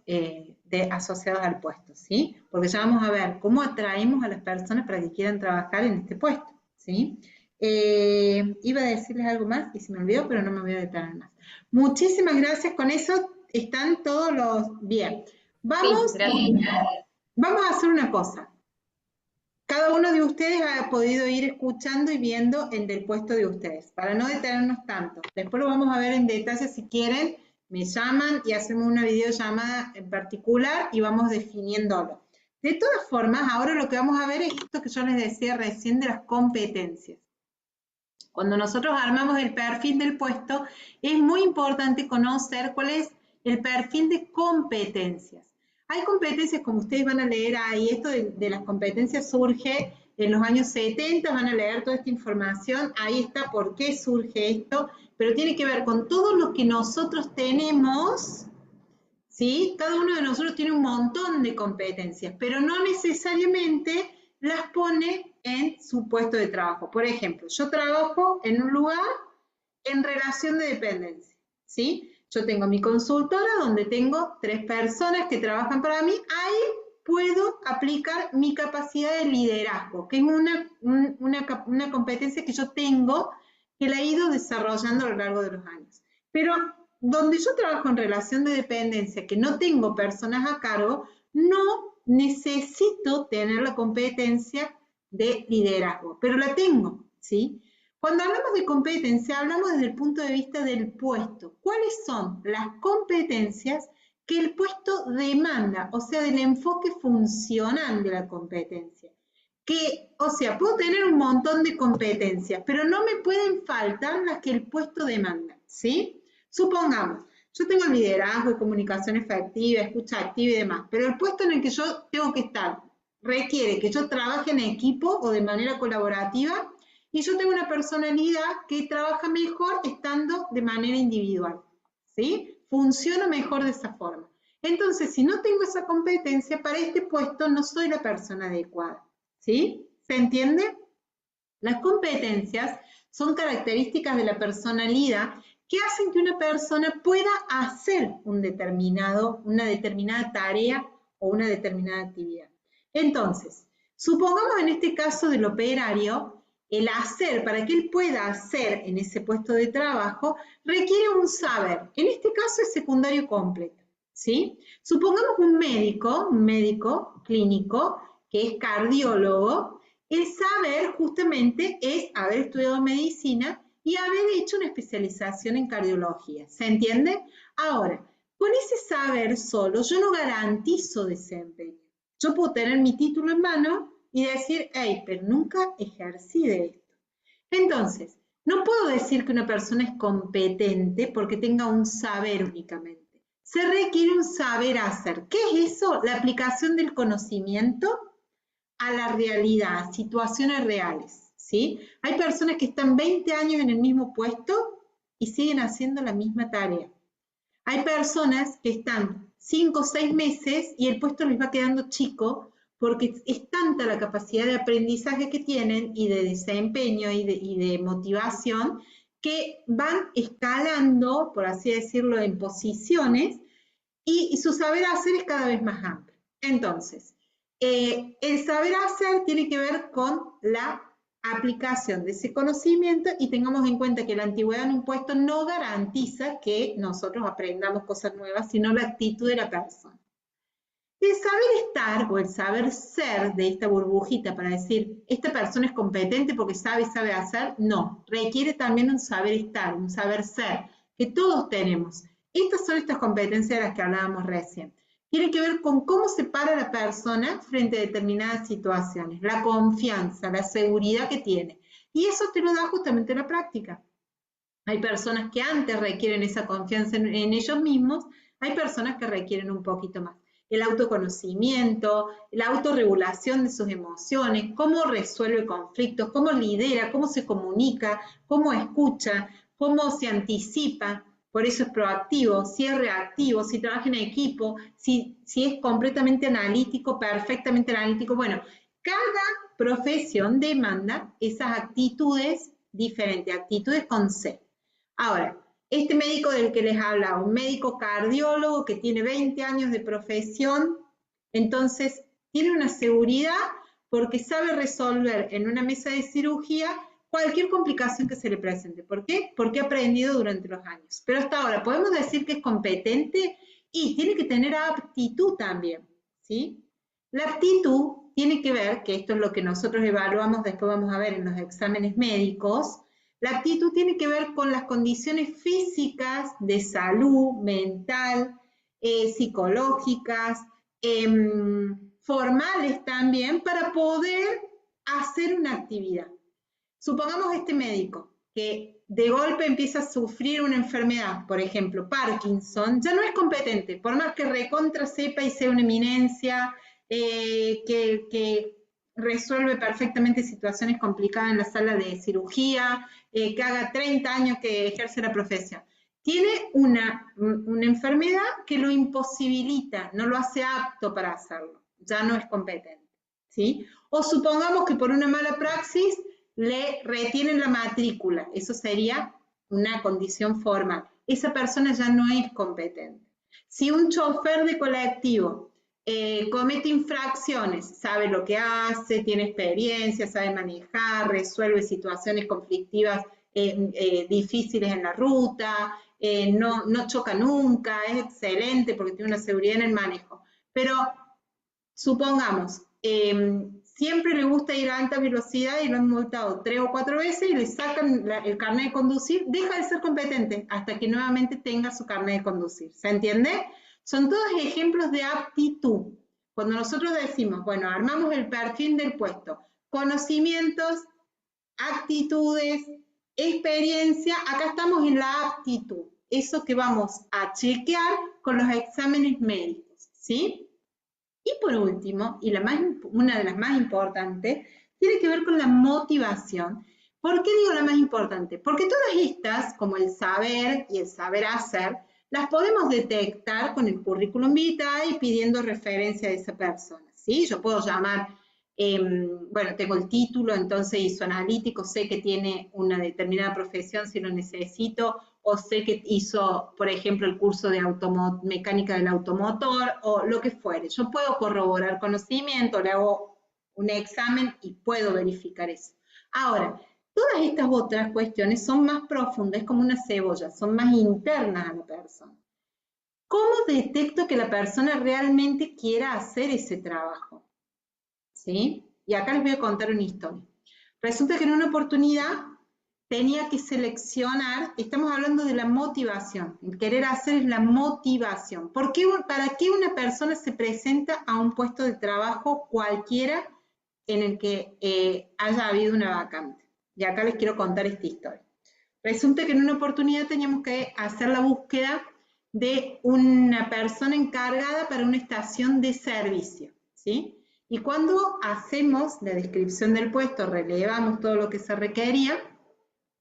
asociados al puesto, ¿sí? Porque ya vamos a ver cómo atraemos a las personas para que quieran trabajar en este puesto, ¿sí? Iba a decirles algo más y se me olvidó, pero no me voy a detener más. Muchísimas gracias, con eso están todos los... Bien, Sí, gracias. vamos a hacer una cosa. Cada uno de ustedes ha podido ir escuchando y viendo el del puesto de ustedes, para no detenernos tanto. Después lo vamos a ver en detalle si quieren, me llaman y hacemos una videollamada en particular y vamos definiéndolo. De todas formas, ahora lo que vamos a ver es esto que yo les decía recién de las competencias. Cuando nosotros armamos el perfil del puesto, es muy importante conocer cuál es el perfil de competencias. Hay competencias, como ustedes van a leer ahí, esto de las competencias surge en los años 70, van a leer toda esta información, ahí está por qué surge esto, pero tiene que ver con todo lo que nosotros tenemos, ¿sí? Cada uno de nosotros tiene un montón de competencias, pero no necesariamente las pone en su puesto de trabajo. Por ejemplo, yo trabajo en un lugar en relación de dependencia, ¿sí? Yo tengo mi consultora donde tengo 3 personas que trabajan para mí, ahí puedo aplicar mi capacidad de liderazgo, que es una competencia que yo tengo, que la he ido desarrollando a lo largo de los años. Pero donde yo trabajo en relación de dependencia, que no tengo personas a cargo, no necesito tener la competencia de liderazgo, pero la tengo, ¿sí? Cuando hablamos de competencia, hablamos desde el punto de vista del puesto. ¿Cuáles son las competencias que el puesto demanda? O sea, del enfoque funcional de la competencia. O sea, puedo tener un montón de competencias, pero no me pueden faltar las que el puesto demanda, ¿sí? Supongamos, yo tengo liderazgo, comunicación efectiva, escucha activa y demás, pero el puesto en el que yo tengo que estar requiere que yo trabaje en equipo o de manera colaborativa, y yo tengo una personalidad que trabaja mejor estando de manera individual, ¿sí? Funciona mejor de esa forma. Entonces, si no tengo esa competencia, para este puesto no soy la persona adecuada, ¿sí? ¿Se entiende? Las competencias son características de la personalidad que hacen que una persona pueda hacer una determinada tarea o una determinada actividad. Entonces, supongamos en este caso del operario, el hacer, para que él pueda hacer en ese puesto de trabajo, requiere un saber. En este caso es secundario completo, ¿sí? Supongamos un médico clínico, que es cardiólogo. El saber justamente es haber estudiado medicina y haber hecho una especialización en cardiología. ¿Se entiende? Ahora, con ese saber solo yo no garantizo desempeño. Yo puedo tener mi título en mano y decir, hey, pero nunca ejercí de esto. Entonces, no puedo decir que una persona es competente porque tenga un saber únicamente. Se requiere un saber hacer. ¿Qué es eso? La aplicación del conocimiento a la realidad, a situaciones reales, ¿sí? Hay personas que están 20 años en el mismo puesto y siguen haciendo la misma tarea. Hay personas que están 5 o 6 meses y el puesto les va quedando chico porque es tanta la capacidad de aprendizaje que tienen y de desempeño y de motivación que van escalando, por así decirlo, en posiciones y su saber hacer es cada vez más amplio. Entonces, el saber hacer tiene que ver con la aplicación de ese conocimiento y tengamos en cuenta que la antigüedad en un puesto no garantiza que nosotros aprendamos cosas nuevas, sino la actitud de la persona. El saber estar o el saber ser de esta burbujita para decir, esta persona es competente porque sabe hacer, no, requiere también un saber estar, un saber ser, que todos tenemos. Estas son estas competencias de las que hablábamos recién. Tiene que ver con cómo se para la persona frente a determinadas situaciones, la confianza, la seguridad que tiene. Y eso te lo da justamente la práctica. Hay personas que antes requieren esa confianza en ellos mismos, hay personas que requieren un poquito más. El autoconocimiento, la autorregulación de sus emociones, cómo resuelve conflictos, cómo lidera, cómo se comunica, cómo escucha, cómo se anticipa, por eso es proactivo, si es reactivo, si trabaja en equipo, si es completamente analítico, perfectamente analítico. Bueno, cada profesión demanda esas actitudes diferentes, actitudes con C. Ahora, este médico del que les hablaba, un médico cardiólogo que tiene 20 años de profesión, entonces tiene una seguridad porque sabe resolver en una mesa de cirugía cualquier complicación que se le presente. ¿Por qué? Porque ha aprendido durante los años. Pero hasta ahora, ¿podemos decir que es competente? Y tiene que tener aptitud también, ¿sí? La aptitud tiene que ver, que esto es lo que nosotros evaluamos, después vamos a ver en los exámenes médicos. La aptitud tiene que ver con las condiciones físicas de salud, mental, psicológicas, formales también, para poder hacer una actividad. Supongamos este médico que de golpe empieza a sufrir una enfermedad, por ejemplo, Parkinson, ya no es competente, por más que recontra sepa y sea una eminencia, que resuelve perfectamente situaciones complicadas en la sala de cirugía, que haga 30 años que ejerce la profesión. Tiene una enfermedad que lo imposibilita, no lo hace apto para hacerlo, ya no es competente, ¿sí? O supongamos que por una mala praxis le retienen la matrícula, eso sería una condición formal. Esa persona ya no es competente. Si un chofer de colectivo comete infracciones, sabe lo que hace, tiene experiencia, sabe manejar, resuelve situaciones conflictivas difíciles en la ruta, no choca nunca, es excelente porque tiene una seguridad en el manejo. Pero supongamos, siempre le gusta ir a alta velocidad y lo han multado 3 o 4 veces y le sacan el carnet de conducir, deja de ser competente hasta que nuevamente tenga su carnet de conducir. ¿Se entiende? Son todos ejemplos de aptitud. Cuando nosotros decimos, bueno, armamos el perfil del puesto, conocimientos, actitudes, experiencia, acá estamos en la aptitud, eso que vamos a chequear con los exámenes médicos, ¿sí? Y por último, y una de las más importantes, tiene que ver con la motivación. ¿Por qué digo la más importante? Porque todas estas, como el saber y el saber hacer, las podemos detectar con el currículum vitae y pidiendo referencia de esa persona, ¿sí? Yo puedo llamar, bueno, tengo el título, entonces hizo analítico, sé que tiene una determinada profesión si lo necesito, o sé que hizo, por ejemplo, el curso de mecánica del automotor, o lo que fuere. Yo puedo corroborar conocimiento, le hago un examen y puedo verificar eso. Ahora, todas estas otras cuestiones son más profundas, es como una cebolla, son más internas a la persona. ¿Cómo detecto que la persona realmente quiera hacer ese trabajo? ¿Sí? Y acá les voy a contar una historia. Resulta que en una oportunidad tenía que seleccionar, estamos hablando de la motivación, el querer hacer es la motivación. ¿Para qué una persona se presenta a un puesto de trabajo cualquiera en el que haya habido una vacante? Y acá les quiero contar esta historia. Resulta que en una oportunidad teníamos que hacer la búsqueda de una persona encargada para una estación de servicio, ¿sí? Y cuando hacemos la descripción del puesto, relevamos todo lo que se requería,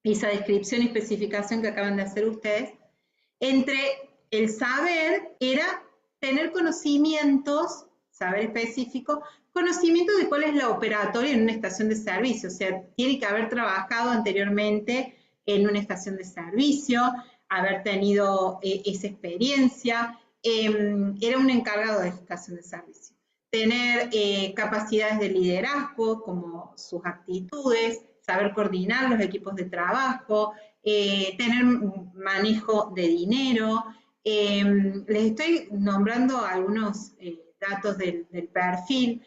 esa descripción y especificación que acaban de hacer ustedes, entre el saber era tener conocimientos, saber específico, conocimiento de cuál es la operatoria en una estación de servicio, o sea, tiene que haber trabajado anteriormente en una estación de servicio, haber tenido esa experiencia, era un encargado de estación de servicio. Tener capacidades de liderazgo, como sus actitudes, saber coordinar los equipos de trabajo, tener manejo de dinero. Les estoy nombrando algunos datos del perfil,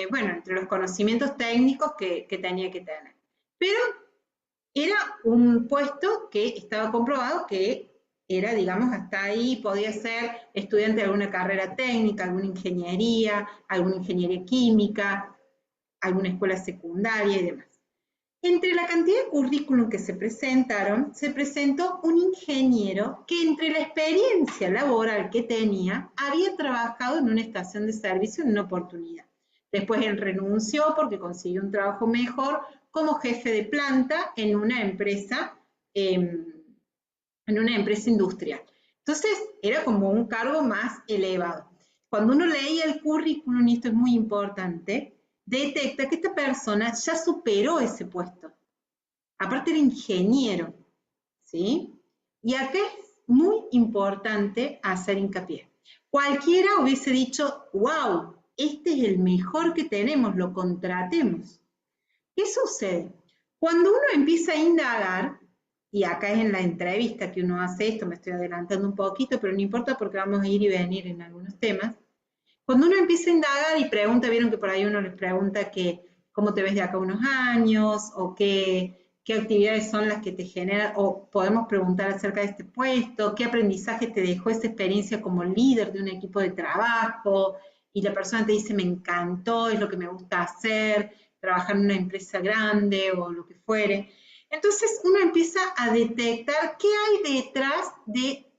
bueno, entre los conocimientos técnicos que tenía que tener. Pero era un puesto que estaba comprobado que era, digamos, hasta ahí, podía ser estudiante de alguna carrera técnica, alguna ingeniería química, alguna escuela secundaria y demás. Entre la cantidad de currículum que se presentaron, se presentó un ingeniero que entre la experiencia laboral que tenía, había trabajado en una estación de servicio en una oportunidad. Después él renunció porque consiguió un trabajo mejor como jefe de planta en una empresa industrial. Entonces, era como un cargo más elevado. Cuando uno leía el currículum, y esto es muy importante, detecta que esta persona ya superó ese puesto. Aparte era ingeniero, ¿sí? Y acá es muy importante hacer hincapié. Cualquiera hubiese dicho, wow, este es el mejor que tenemos, lo contratemos. ¿Qué sucede? Cuando uno empieza a indagar, y acá es en la entrevista que uno hace esto, me estoy adelantando un poquito, pero no importa porque vamos a ir y venir en algunos temas. Cuando uno empieza a indagar y pregunta, vieron que por ahí uno les pregunta que cómo te ves de acá a unos años, o qué actividades son las que te generan, o podemos preguntar acerca de este puesto, qué aprendizaje te dejó esa experiencia como líder de un equipo de trabajo, y la persona te dice, me encantó, es lo que me gusta hacer, trabajar en una empresa grande o lo que fuere. Entonces uno empieza a detectar qué hay detrás de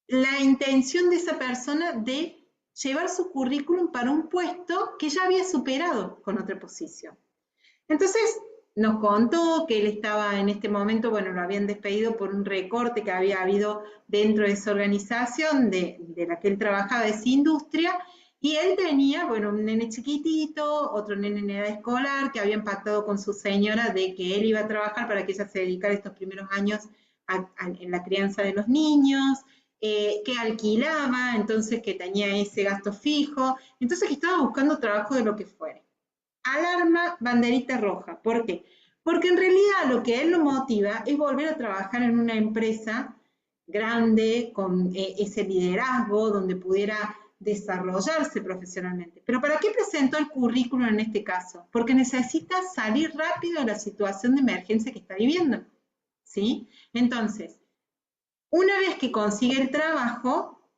la intención de esa persona de llevar su currículum para un puesto que ya había superado con otra posición. Entonces nos contó que él estaba en este momento, bueno, lo habían despedido por un recorte que había habido dentro de esa organización de la que él trabajaba, de esa industria, y él tenía, bueno, un nene chiquitito, otro nene en edad escolar, que habían pactado con su señora de que él iba a trabajar para que ella se dedicara estos primeros años en la crianza de los niños, que alquilaba, entonces que tenía ese gasto fijo, entonces que estaba buscando trabajo de lo que fuere. Alarma, banderita roja. ¿Por qué? Porque en realidad lo que a él lo motiva es volver a trabajar en una empresa grande, con ese liderazgo, donde pudiera desarrollarse profesionalmente. Pero ¿para qué presentó el currículum en este caso? Porque necesita salir rápido de la situación de emergencia que está viviendo, ¿sí? Entonces, una vez que consigue el trabajo,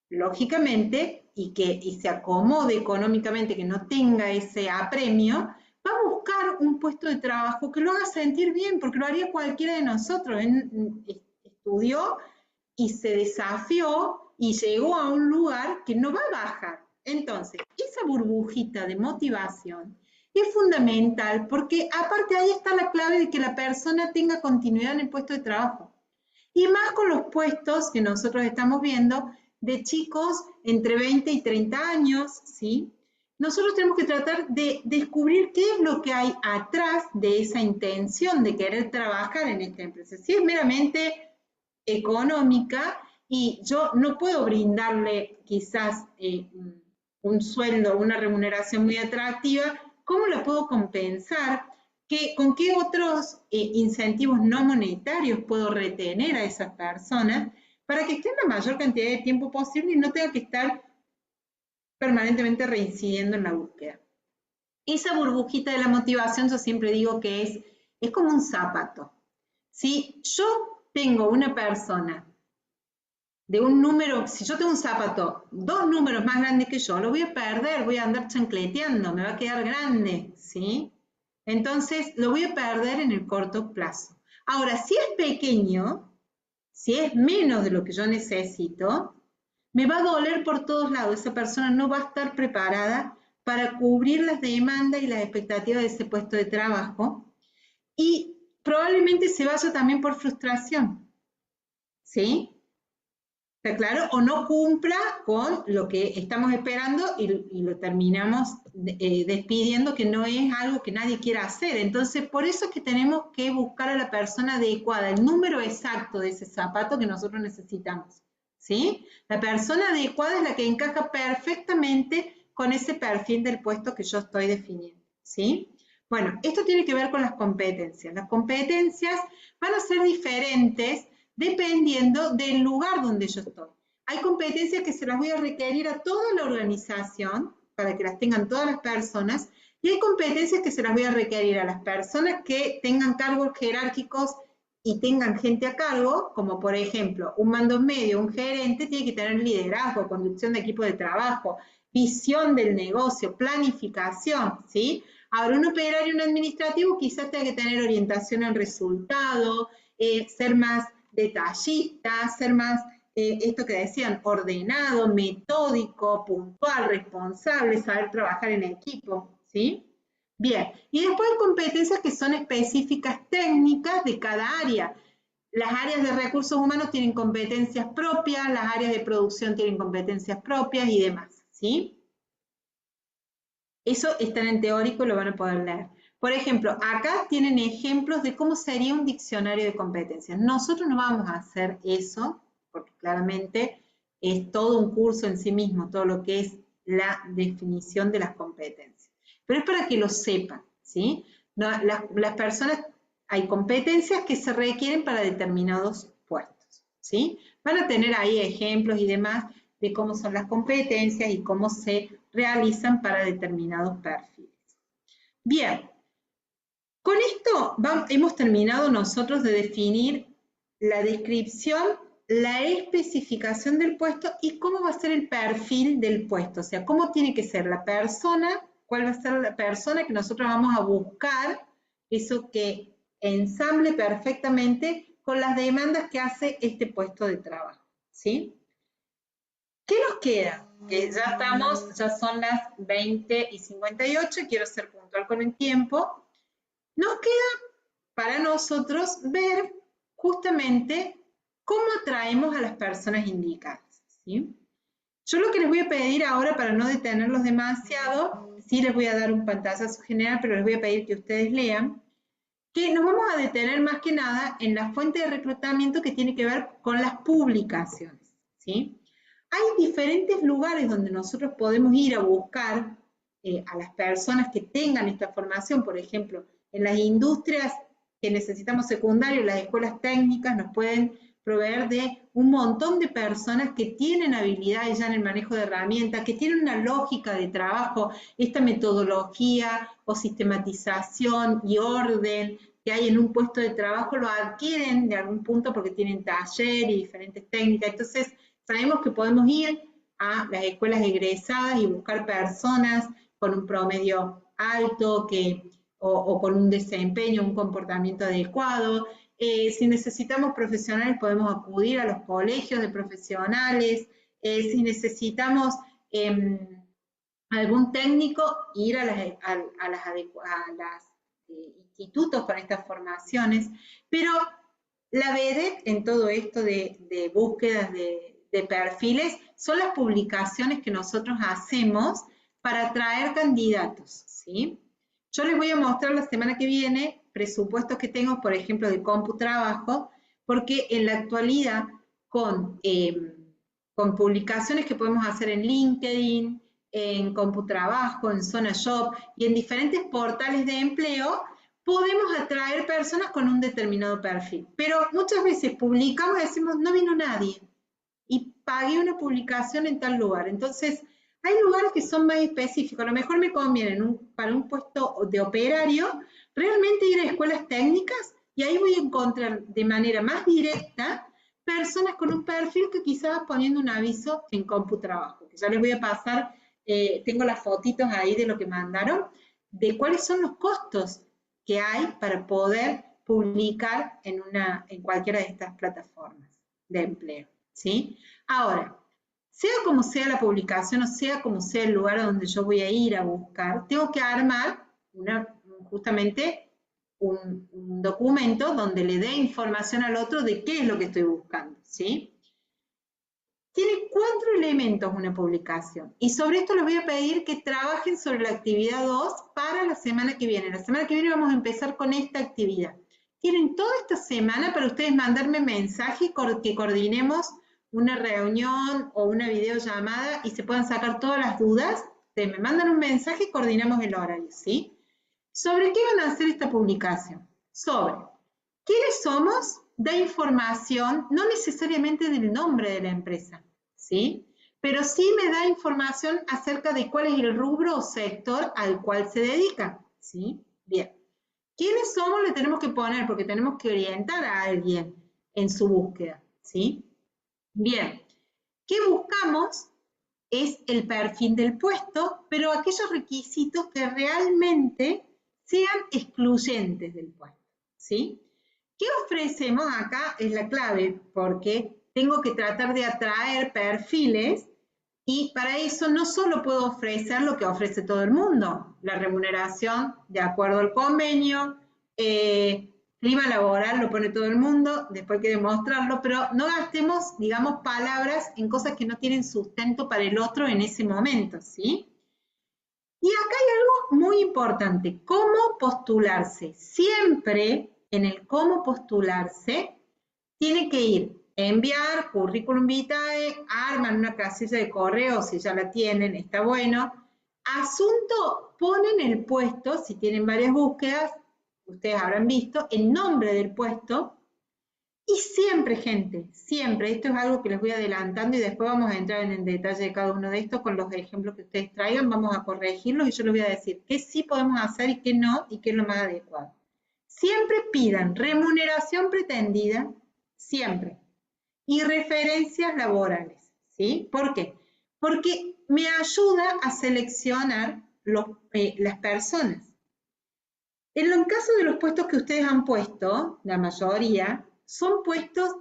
lógicamente, y se acomode económicamente, que no tenga ese apremio, va a buscar un puesto de trabajo que lo haga sentir bien, porque lo haría cualquiera de nosotros. Él estudió y se desafió y llegó a un lugar que no va a bajar. Entonces, esa burbujita de motivación es fundamental, porque aparte ahí está la clave de que la persona tenga continuidad en el puesto de trabajo. Y más con los puestos que nosotros estamos viendo de chicos entre 20 y 30 años, ¿sí? Nosotros tenemos que tratar de descubrir qué es lo que hay atrás de esa intención de querer trabajar en esta empresa. Si es meramente económica y yo no puedo brindarle quizás un sueldo, una remuneración muy atractiva, ¿cómo la puedo compensar? ¿Con qué otros incentivos no monetarios puedo retener a esas personas para que estén la mayor cantidad de tiempo posible y no tenga que estar permanentemente reincidiendo en la búsqueda? Esa burbujita de la motivación, yo siempre digo que es como un zapato. Si yo tengo una persona de un número, si yo tengo un zapato 2 números más grande que yo, lo voy a perder, voy a andar chancleteando, me va a quedar grande, ¿sí? Entonces lo voy a perder en el corto plazo. Ahora, si es pequeño, si es menos de lo que yo necesito, me va a doler por todos lados. Esa persona no va a estar preparada para cubrir las demandas y las expectativas de ese puesto de trabajo, y probablemente se vaya también por frustración, ¿sí? ¿Está claro? O no cumpla con lo que estamos esperando y lo terminamos despidiendo, que no es algo que nadie quiera hacer. Entonces, por eso es que tenemos que buscar a la persona adecuada, el número exacto de ese zapato que nosotros necesitamos, ¿sí? La persona adecuada es la que encaja perfectamente con ese perfil del puesto que yo estoy definiendo, ¿sí? Bueno, esto tiene que ver con las competencias. Las competencias van a ser diferentes dependiendo del lugar donde yo estoy. hay competencias que se las voy a requerir a toda la organización, para que las tengan todas las personas, y hay competencias que se las voy a requerir a las personas que tengan cargos jerárquicos y tengan gente a cargo, como por ejemplo, un mando medio, un gerente, tiene que tener liderazgo, conducción de equipo de trabajo, visión del negocio, planificación, ¿sí? Ahora, un operario, un administrativo, quizás tenga que tener orientación al resultado, ser más detallista, ser más, esto que decían, ordenado, metódico, puntual, responsable, saber trabajar en equipo, ¿sí? Bien, y después hay competencias que son específicas técnicas de cada área. Las áreas de recursos humanos tienen competencias propias, las áreas de producción tienen competencias propias y demás, ¿sí? Eso está en teórico y lo van a poder leer. Por ejemplo, acá tienen ejemplos de cómo sería un diccionario de competencias. Nosotros no vamos a hacer eso, porque claramente es todo un curso en sí mismo, todo lo que es la definición de las competencias. Pero es para que lo sepan, ¿sí? No, las personas, hay competencias que se requieren para determinados puestos, ¿sí? Van a tener ahí ejemplos y demás de cómo son las competencias y cómo se realizan para determinados perfiles. Bien, con esto hemos terminado nosotros de definir la descripción, la especificación del puesto y cómo va a ser el perfil del puesto, o sea, cómo tiene que ser la persona, cuál va a ser la persona que nosotros vamos a buscar, eso que ensamble perfectamente con las demandas que hace este puesto de trabajo, ¿sí? ¿Qué nos queda? Que ya estamos, ya son las 20:58, quiero ser puntual con el tiempo. Nos queda para nosotros ver justamente cómo atraemos a las personas indicadas, ¿sí? Yo lo que les voy a pedir ahora, para no detenerlos demasiado, sí les voy a dar un pantallazo general, pero les voy a pedir que ustedes lean, que nos vamos a detener más que nada en la fuente de reclutamiento que tiene que ver con las publicaciones, ¿sí? Hay diferentes lugares donde nosotros podemos ir a buscar a las personas que tengan esta formación, por ejemplo, en las industrias que necesitamos secundario, las escuelas técnicas nos pueden proveer de un montón de personas que tienen habilidades ya en el manejo de herramientas, que tienen una lógica de trabajo, esta metodología o sistematización y orden que hay en un puesto de trabajo, lo adquieren de algún punto porque tienen taller y diferentes técnicas. Entonces, sabemos que podemos ir a las escuelas egresadas y buscar personas con un promedio alto o con un desempeño, un comportamiento adecuado. Si necesitamos profesionales, podemos acudir a los colegios de profesionales. Si necesitamos algún técnico, ir a las institutos con estas formaciones. Pero la vedette en todo esto de búsquedas de perfiles son las publicaciones que nosotros hacemos para atraer candidatos, ¿sí? Yo les voy a mostrar la semana que viene presupuestos que tengo, por ejemplo, de CompuTrabajo, porque en la actualidad con publicaciones que podemos hacer en LinkedIn, en CompuTrabajo, en Zona Job y en diferentes portales de empleo, podemos atraer personas con un determinado perfil. Pero muchas veces publicamos y decimos, no vino nadie, y pagué una publicación en tal lugar. Entonces, hay lugares que son más específicos. A lo mejor me conviene para un puesto de operario realmente ir a escuelas técnicas y ahí voy a encontrar de manera más directa personas con un perfil que quizás poniendo un aviso en CompuTrabajo, que ya les voy a pasar, tengo las fotitos ahí de lo que mandaron, de cuáles son los costos que hay para poder publicar en cualquiera de estas plataformas de empleo, ¿sí? Ahora, sea como sea la publicación o sea como sea el lugar donde yo voy a ir a buscar, tengo que armar justamente un documento donde le dé información al otro de qué es lo que estoy buscando, ¿sí? Tiene 4 elementos una publicación, y sobre esto les voy a pedir que trabajen sobre la actividad 2 para la semana que viene. La semana que viene vamos a empezar con esta actividad. Tienen toda esta semana para ustedes mandarme mensaje que coordinemos una reunión o una videollamada y se puedan sacar todas las dudas. Ustedes me mandan un mensaje y coordinamos el horario, ¿sí? ¿Sobre qué van a hacer esta publicación? Sobre quiénes somos, da información, no necesariamente del nombre de la empresa, ¿sí? Pero sí me da información acerca de cuál es el rubro o sector al cual se dedica, ¿sí? Bien. ¿Quiénes somos? Le tenemos que poner, porque tenemos que orientar a alguien en su búsqueda, ¿sí? Bien. ¿Qué buscamos? Es el perfil del puesto, pero aquellos requisitos que realmente sean excluyentes del puesto, ¿sí? ¿Qué ofrecemos acá? Es la clave, porque tengo que tratar de atraer perfiles y para eso no solo puedo ofrecer lo que ofrece todo el mundo, la remuneración de acuerdo al convenio, clima laboral lo pone todo el mundo, después hay que demostrarlo, pero no gastemos, digamos, palabras en cosas que no tienen sustento para el otro en ese momento, ¿sí? Y acá hay algo muy importante, cómo postularse. Siempre en el cómo postularse tiene que ir, enviar, currículum vitae, arman una casilla de correo, si ya la tienen, está bueno. Asunto, ponen el puesto, si tienen varias búsquedas, ustedes habrán visto, el nombre del puesto, y siempre, gente, siempre, esto es algo que les voy adelantando y después vamos a entrar en el detalle de cada uno de estos con los ejemplos que ustedes traigan, vamos a corregirlos y yo les voy a decir qué sí podemos hacer y qué no, y qué es lo más adecuado. Siempre pidan remuneración pretendida, siempre, y referencias laborales, ¿sí? ¿Por qué? Porque me ayuda a seleccionar las personas. En el caso de los puestos que ustedes han puesto, la mayoría, son puestos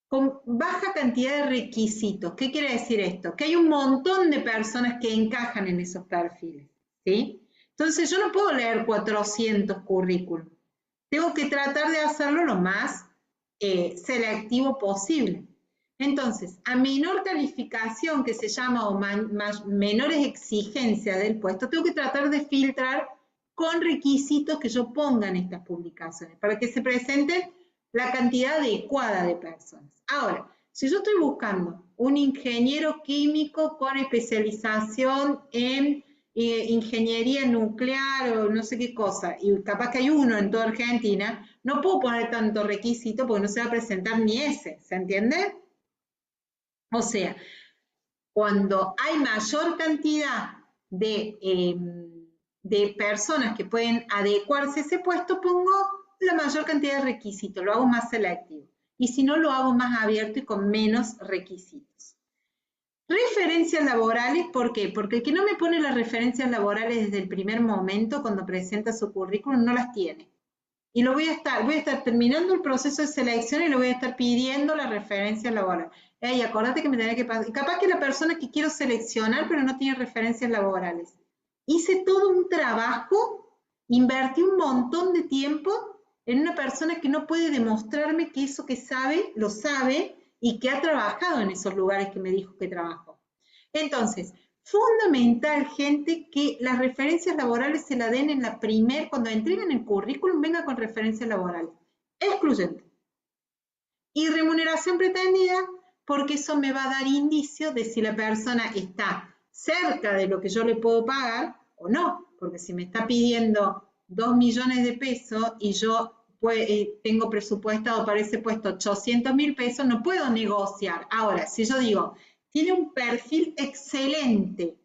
con baja cantidad de requisitos. ¿Qué quiere decir esto? Que hay un montón de personas que encajan en esos perfiles, ¿sí? Entonces yo no puedo leer 400 currículums. Tengo que tratar de hacerlo lo más selectivo posible. Entonces, a menor calificación que se llama o menores exigencias del puesto, tengo que tratar de filtrar con requisitos que yo ponga en estas publicaciones, para que se presente la cantidad adecuada de personas. Ahora, si yo estoy buscando un ingeniero químico con especialización en ingeniería nuclear o no sé qué cosa, y capaz que hay uno en toda Argentina, no puedo poner tanto requisito porque no se va a presentar ni ese, ¿se entiende? O sea, cuando hay mayor cantidad de personas que pueden adecuarse a ese puesto, pongo la mayor cantidad de requisitos, lo hago más selectivo. Y si no, lo hago más abierto y con menos requisitos. Referencias laborales, ¿por qué? Porque el que no me pone las referencias laborales desde el primer momento, cuando presenta su currículum, no las tiene. Y voy a estar terminando el proceso de selección y le voy a estar pidiendo la referencia laboral. Ey, acordate que me tenés que pasar. Capaz que la persona que quiero seleccionar, pero no tiene referencias laborales. Hice todo un trabajo, invertí un montón de tiempo en una persona que no puede demostrarme que eso que sabe, lo sabe y que ha trabajado en esos lugares que me dijo que trabajó. Entonces, fundamental, gente, que las referencias laborales se la den en la cuando entreguen el currículum, venga con referencias laborales. Excluyente. Y remuneración pretendida, porque eso me va a dar indicio de si la persona está cerca de lo que yo le puedo pagar o no. Porque si me está pidiendo 2 millones de pesos y yo tengo presupuestado para ese puesto 800.000 pesos, no puedo negociar. Ahora, si yo digo, tiene un perfil excelente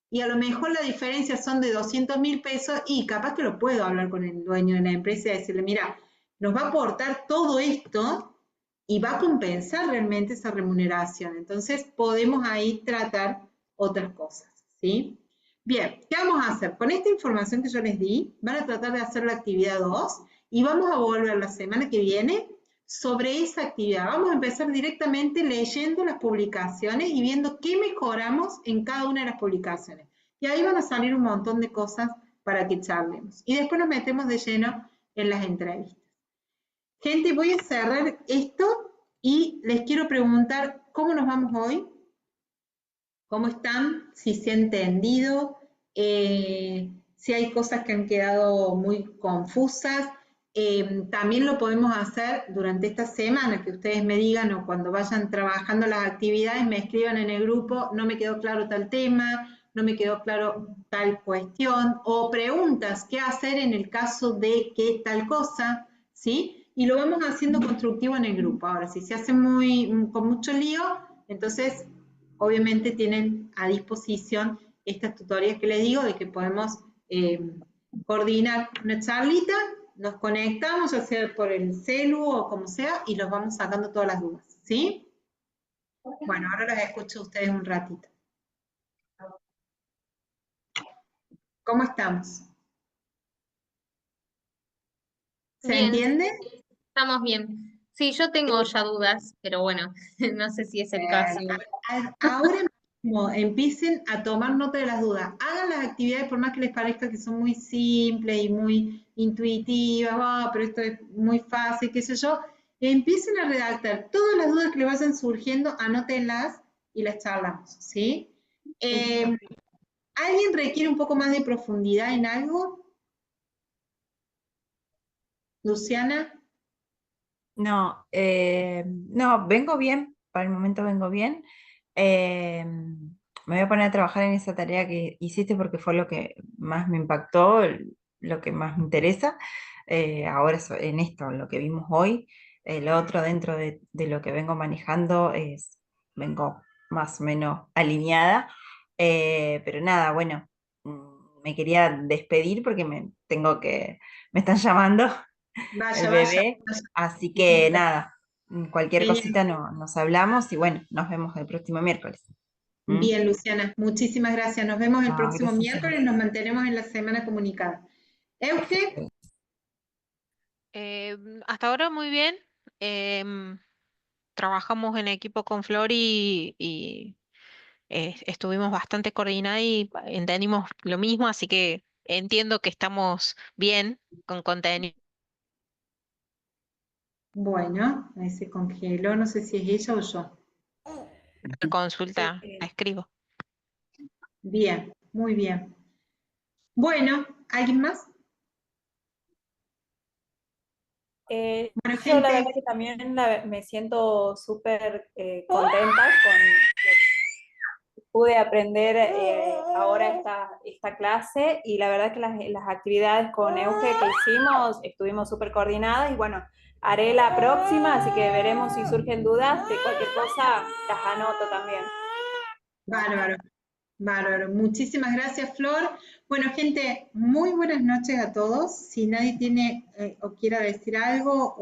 y a lo mejor la diferencia son de 200.000 pesos y capaz que lo puedo hablar con el dueño de la empresa y decirle, mira, nos va a aportar todo esto y va a compensar realmente esa remuneración. Entonces podemos ahí tratar otras cosas, ¿sí? Bien, ¿qué vamos a hacer? Con esta información que yo les di, van a tratar de hacer la actividad 2 y vamos a volver la semana que viene sobre esa actividad. Vamos a empezar directamente leyendo las publicaciones y viendo qué mejoramos en cada una de las publicaciones. Y ahí van a salir un montón de cosas para que charlemos. Y después nos metemos de lleno en las entrevistas. Gente, voy a cerrar esto y les quiero preguntar cómo nos vamos hoy, cómo están, si se ha entendido, si hay cosas que han quedado muy confusas. También lo podemos hacer durante esta semana, que ustedes me digan o cuando vayan trabajando las actividades, me escriban en el grupo, no me quedó claro tal tema, no me quedó claro tal cuestión, o preguntas, qué hacer en el caso de que tal cosa, ¿sí? Y lo vamos haciendo constructivo en el grupo. Ahora, si se hace con mucho lío, Entonces, obviamente tienen a disposición estas tutorías que les digo, de que podemos coordinar una charlita, nos conectamos, ya sea por el celu o como sea, y los vamos sacando todas las dudas, ¿sí? Bueno, ahora los escucho a ustedes un ratito. ¿Cómo estamos? ¿Se Bien, entiende? estamos bien. Sí, yo tengo ya dudas, pero bueno, no sé si es el caso. Ahora mismo empiecen a tomar nota de las dudas. Hagan las actividades por más que les parezca que son muy simples y muy intuitivas, pero esto es muy fácil, qué sé yo. Empiecen a redactar todas las dudas que les vayan surgiendo, anótenlas y las charlamos, ¿sí? ¿Alguien requiere un poco más de profundidad en algo? Luciana. No, no, vengo bien, para el momento vengo bien. Me voy a poner a trabajar en esa tarea que hiciste porque fue lo que más me impactó, lo que más me interesa. Ahora en esto, lo que vimos hoy, lo otro dentro de lo que vengo manejando vengo más o menos alineada. Pero nada, bueno, me quería despedir porque me están llamando el Vaya, vaya, bebé. vaya. Así que nada, cualquier Genial. cosita nos hablamos y bueno, nos vemos el próximo miércoles. ¿Mm? Bien, Luciana, muchísimas gracias. Nos vemos el No, próximo gracias a vos. miércoles, nos mantenemos en la semana comunicada. Euge, Hasta ahora muy bien. Em, Trabajamos en equipo con Flor y estuvimos bastante coordinados y entendimos lo mismo, así que entiendo que estamos bien con contenido. bueno, ahí se congeló, no sé si es ella o yo. Consulta, Eh, escribo. Bien, muy bien. Bueno, ¿alguien más? Bueno, yo la verdad gente, que también me siento súper contenta con lo que pude aprender ahora esta clase y la verdad que las actividades con Euge que hicimos estuvimos súper coordinadas y bueno, haré la próxima, así que veremos si surgen dudas de cualquier cosa, las anoto también. bárbaro, bárbaro. Muchísimas gracias, Flor. Bueno, gente, muy buenas noches a todos. Si nadie tiene o quiera decir algo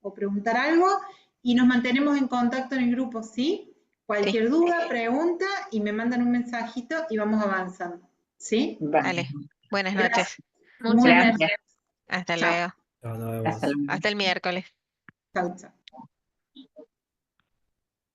o preguntar algo, y nos mantenemos en contacto en el grupo, ¿sí? Sí, Cualquier duda, pregunta, y me mandan un mensajito y vamos avanzando, ¿sí? Vale. dale. Buenas Gracias. noches. Muchas Muy gracias. buenas Gracias. noches. Hasta Chao, luego. No, nos Hasta vemos. luego. Hasta el miércoles. chao, chao.